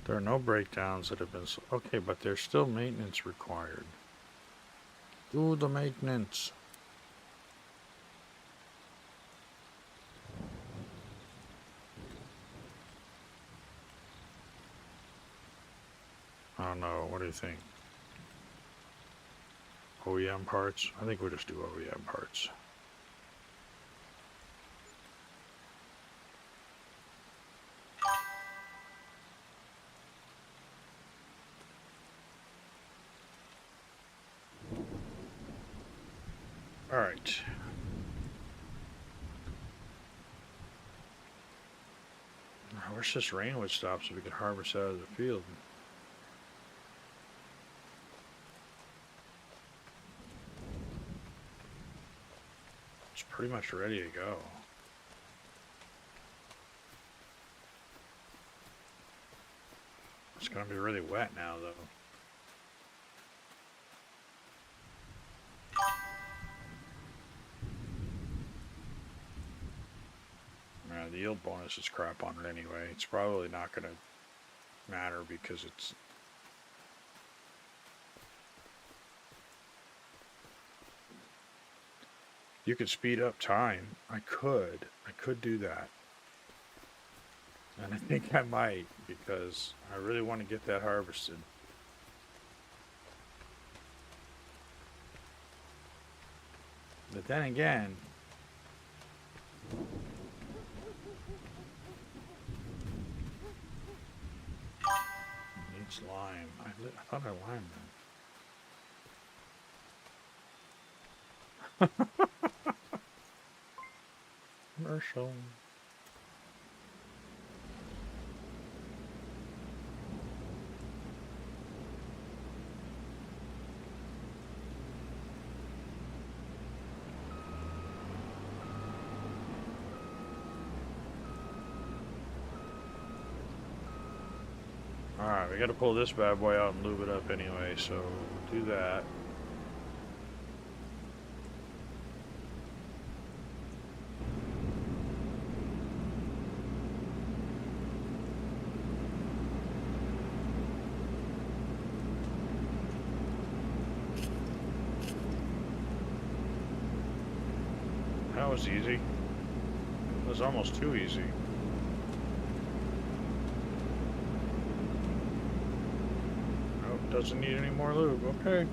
There are no breakdowns that have been... Okay, but there's still maintenance required. Do the maintenance. I don't know. What do you think? OEM parts? I think we'll just do OEM parts. Alright. I wish this rain would stop so we could harvest out of the field. It's pretty much ready to go. It's gonna be really wet now, though. The yield bonus is crap on it anyway. It's probably not gonna matter because it's... You could speed up time. I could do that. And I think I might because I really want to get that harvested. But then again, it needs lime. I thought I limed them. Commercial. Alright, we gotta pull this bad boy out and lube it up anyway, so we'll do that. That was easy. It was almost too easy. Nope, doesn't need any more lube. Okay.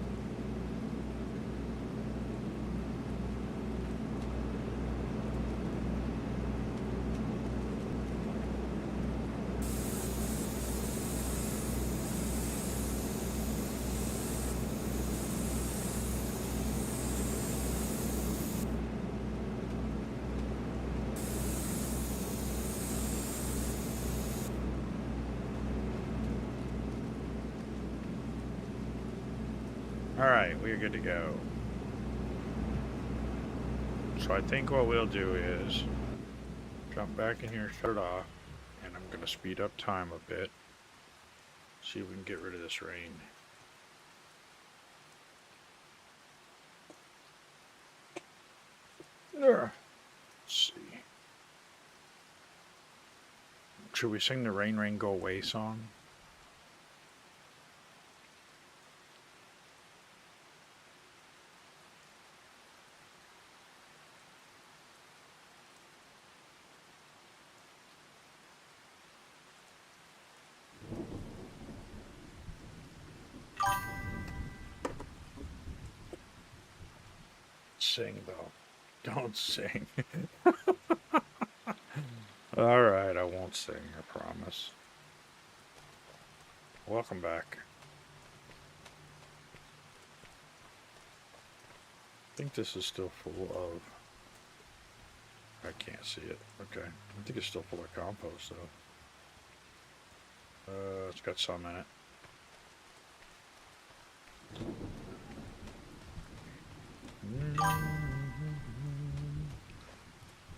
Alright, we're good to go. So I think what we'll do is jump back in here, shut it off, and I'm going to speed up time a bit. See if we can get rid of this rain. There. Let's see. Should we sing the Rain Rain Go Away song? Sing though. Don't sing. Alright, I won't sing, I promise. Welcome back. I think this is still full of... I can't see it. Okay. I think it's still full of compost though. It's got some in it.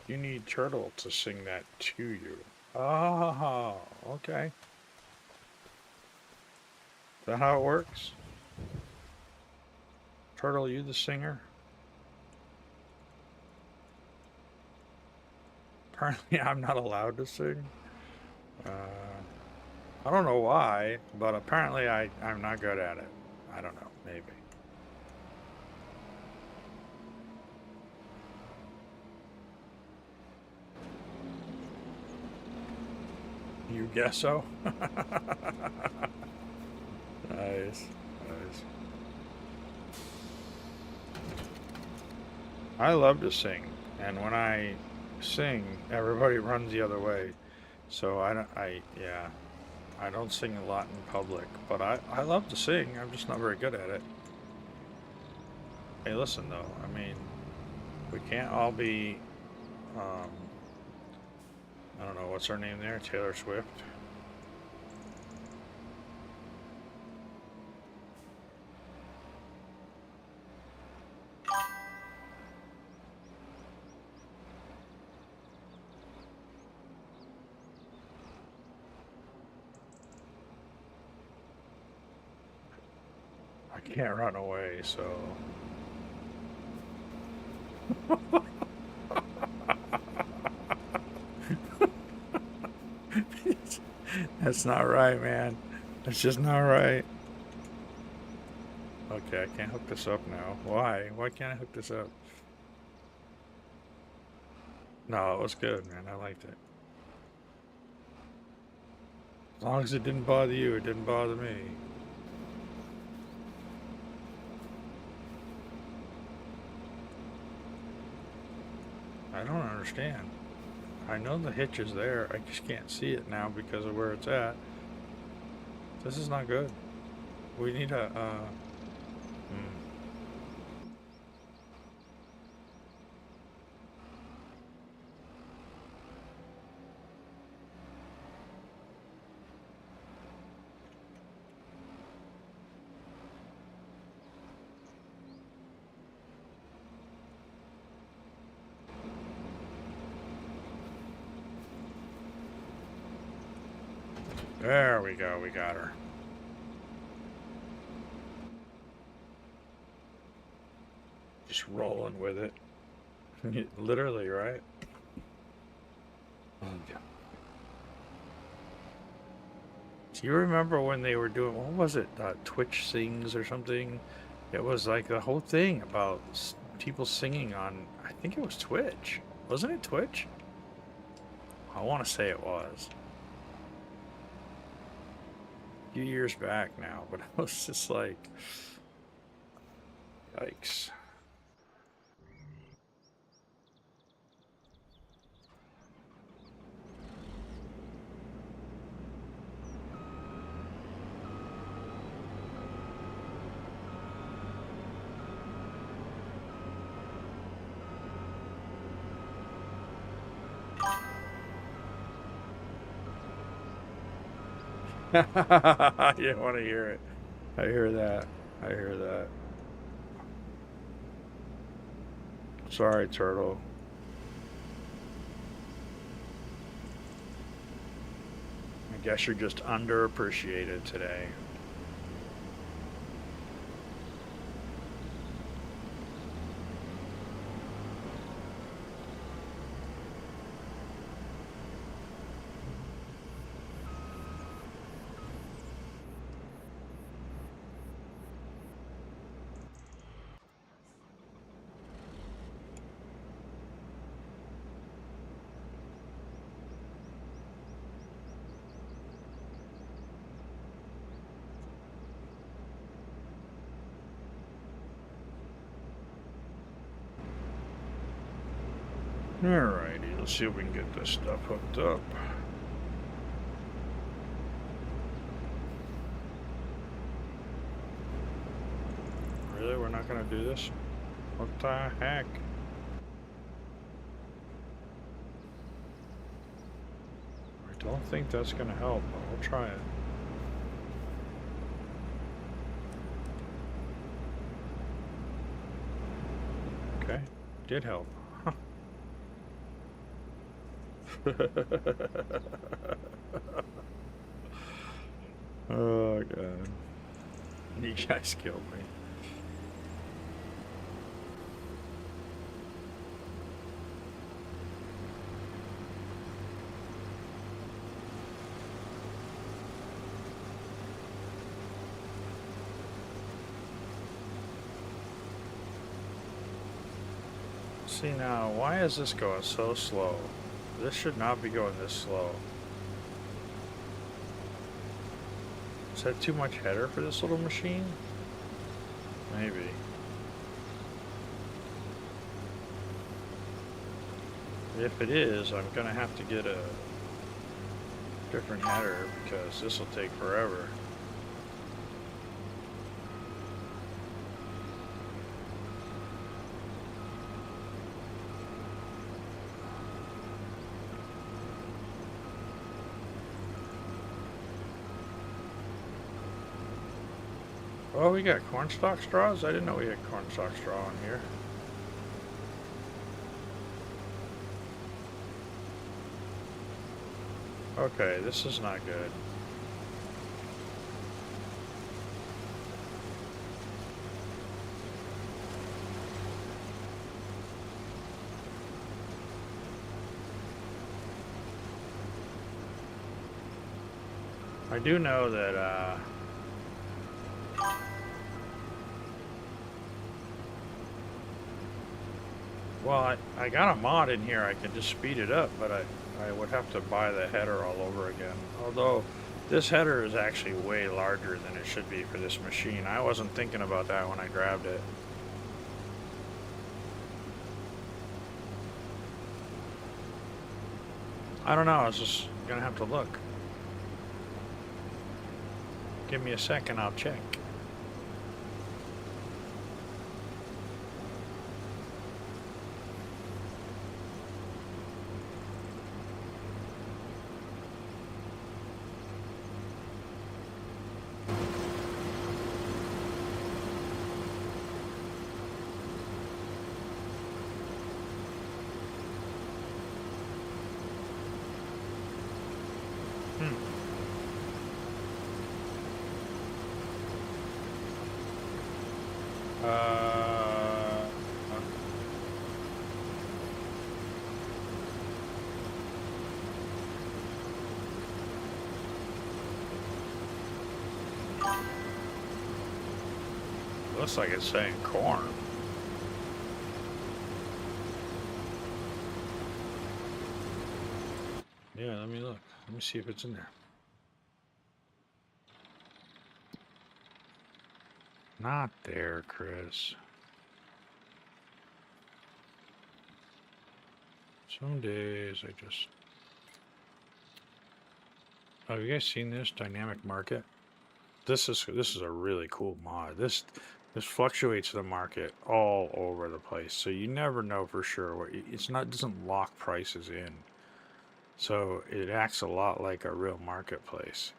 You need Turtle to sing that to you. Oh, okay. Is that how it works? Turtle, you the singer? Apparently I'm not allowed to sing. I don't know why, but apparently I'm not good at it. I don't know, maybe. You guess so? Nice, nice. I love to sing, and when I sing, everybody runs the other way. So yeah, I don't sing a lot in public, but I love to sing. I'm just not very good at it. Hey, listen though, I mean, we can't all be, I don't know, what's her name there? Taylor Swift? I can't run away, so... That's not right, man. That's just not right. Okay, I can't hook this up now. Why? Why can't I hook this up? No, it was good, man. I liked it. As long as it didn't bother you, it didn't bother me. I don't understand. I know the hitch is there. I just can't see it now because of where it's at. This is not good. We need a, There we go. We got her. Just rolling with it. Literally, right? Oh, God. Do you remember when they were doing, what was it? Twitch Sings or something? It was like the whole thing about people singing on, I think it was Twitch. Wasn't it Twitch? I want to say it was. A few years back now, but I was just like, yikes. You want to hear it. I hear that. I hear that. Sorry, turtle. I guess you're just underappreciated today. Alrighty, let's see if we can get this stuff hooked up. Really? We're not gonna do this? What the heck? I don't think that's gonna help, but we'll try it. Okay, did help. Oh god. You guys killed me. See now, why is this going so slow? This should not be going this slow. Is that too much header for this little machine? Maybe. If it is, I'm gonna have to get a different header because this will take forever. Oh, we got cornstalk straws? I didn't know we had cornstalk straw in here. Okay, this is not good. I do know that, well, I got a mod in here. I can just speed it up, but I would have to buy the header all over again. Although, this header is actually way larger than it should be for this machine. I wasn't thinking about that when I grabbed it. I don't know. I was just gonna have to look. Give me a second, I'll check. Uh, looks like it's saying corn. Yeah, let me look. Let me see if it's in there. Not there, Chris. Some days I just... Oh, have you guys seen this dynamic market? This is a really cool mod. This fluctuates the market all over the place, so you never know for sure what it's not doesn't lock prices in. So it acts a lot like a real marketplace.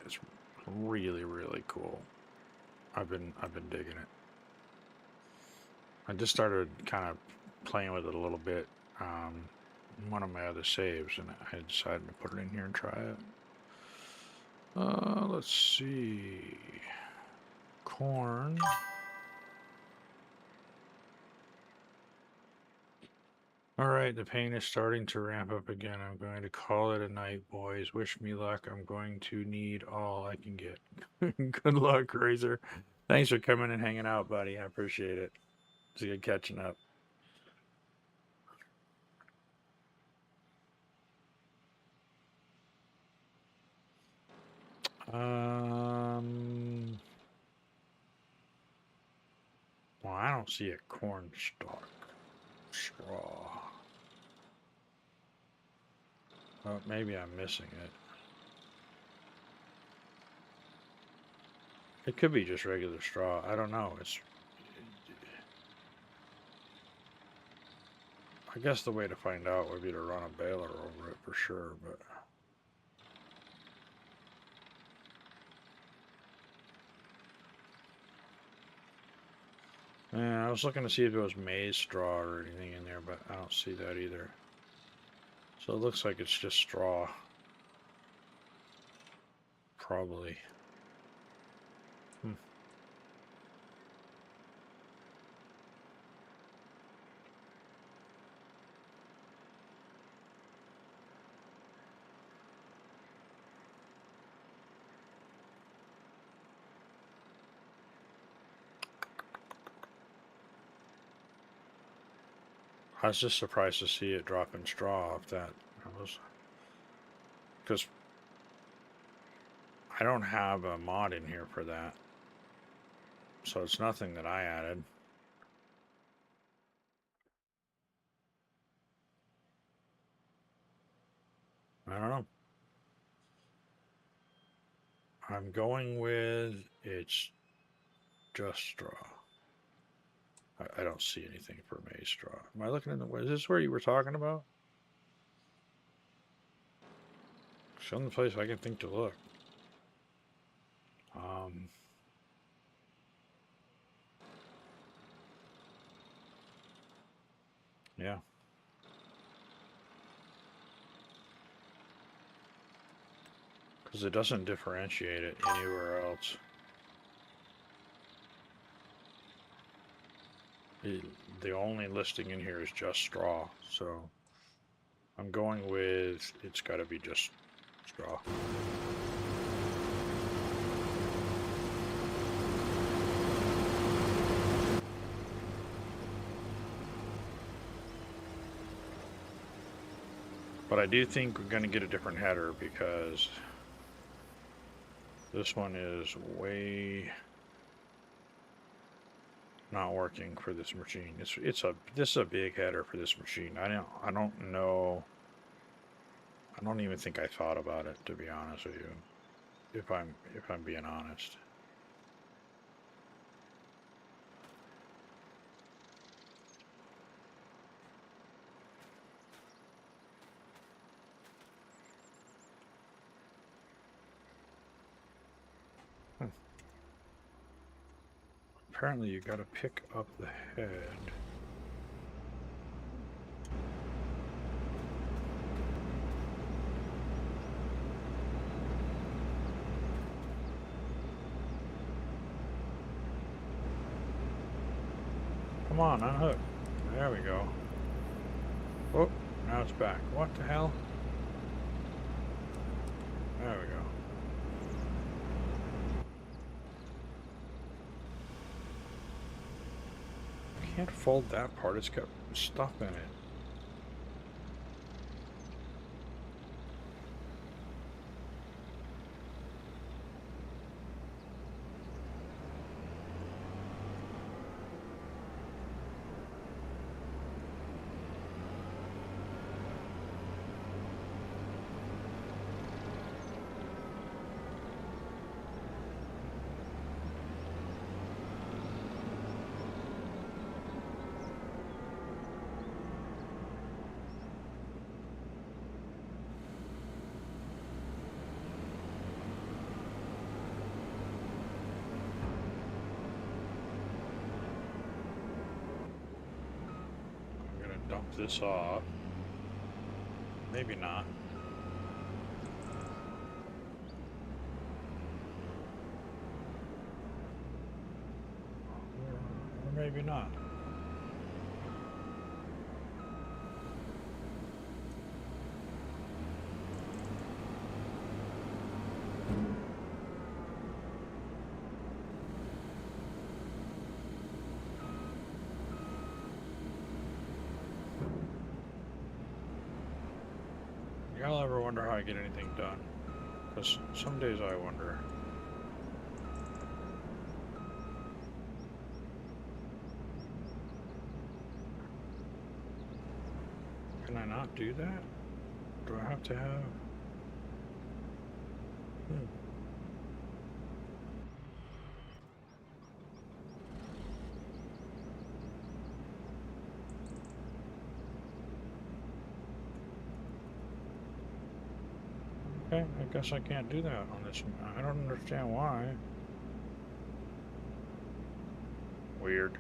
It's really cool. I've been digging it. I just started kind of playing with it a little bit. One of my other saves, and I decided to put it in here and try it. Let's see. Corn. All right, the pain is starting to ramp up again. I'm going to call it a night, boys. Wish me luck. I'm going to need all I can get. Good luck, Razor. Thanks for coming and hanging out, buddy. I appreciate it. It's good catching up. Well, I don't see a corn stalk. Straw. Oh, maybe I'm missing it. It could be just regular straw. I don't know. I guess the way to find out would be to run a baler over it for sure, but... Yeah, I was looking to see if it was maize straw or anything in there, but I don't see that either. So it looks like it's just straw. Probably. I was just surprised to see it dropping straw off that. Because I don't have a mod in here for that. So it's nothing that I added. I don't know. I'm going with it's just straw. I don't see anything for maize straw. Am I looking in the... Is this where you were talking about? It's the only place I can think to look. Yeah. Because it doesn't differentiate it anywhere else. The only listing in here is just straw, so I'm going with it's got to be just straw. But I do think we're going to get a different header because this one is way not working for this machine. This is a big header for this machine. I don't know. I don't even think I thought about it, to be honest with you. If I'm being honest. Apparently you got to pick up the head. Come on, unhook. There we go. Oh, now it's back. What the hell? There we go. I can't fold that part. It's got stuff in it. Dump this off. Maybe not. Or maybe not. Y'all ever wonder how I get anything done? Because some days I wonder. Can I not do that? Do I have to have... Okay, I guess I can't do that on this one. I don't understand why. Weird.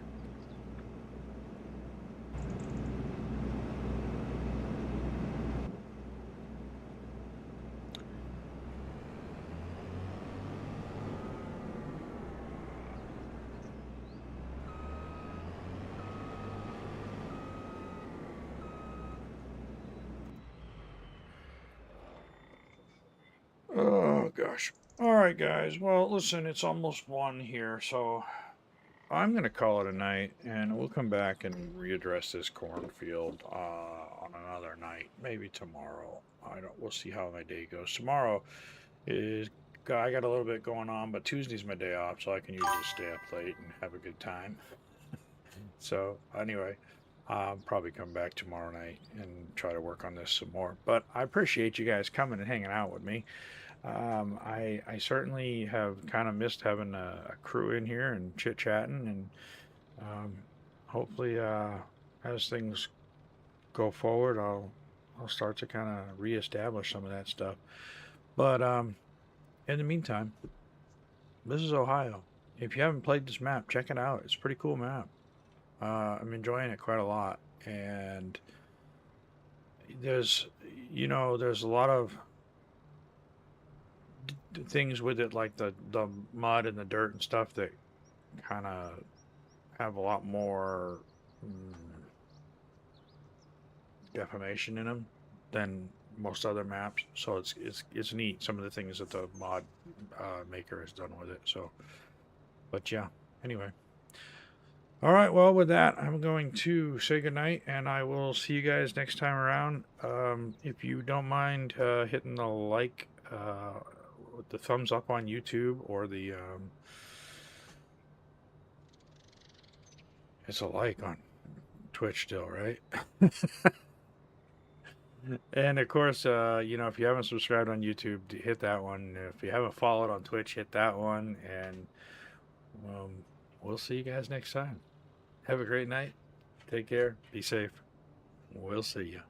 Oh gosh. All right, guys. Well, listen, it's almost 1 here, so I'm gonna call it a night, and we'll come back and readdress this cornfield on another night, maybe tomorrow. I don't. We'll see how my day goes. Tomorrow is I got a little bit going on, but Tuesday's my day off, so I can usually stay up late and have a good time. So anyway, I'll probably come back tomorrow night and try to work on this some more. But I appreciate you guys coming and hanging out with me. I certainly have kind of missed having a crew in here and chit chatting, and hopefully, as things go forward, I'll start to kind of reestablish some of that stuff. But in the meantime, this is Ohio. If you haven't played this map, check it out. It's a pretty cool map. I'm enjoying it quite a lot, and there's there's a lot of things with it, like the mud and the dirt and stuff, that kind of have a lot more defamation in them than most other maps. So it's neat, some of the things that the mod maker has done with it. So, but yeah. Anyway. All right, well, with that, I'm going to say goodnight, and I will see you guys next time around. If you don't mind hitting the like, with the thumbs up on YouTube, or the, it's a like on Twitch still, right? And of course, if you haven't subscribed on YouTube, hit that one. If you haven't followed on Twitch, hit that one, and we'll see you guys next time. Have a great night. Take care. Be safe. We'll see you.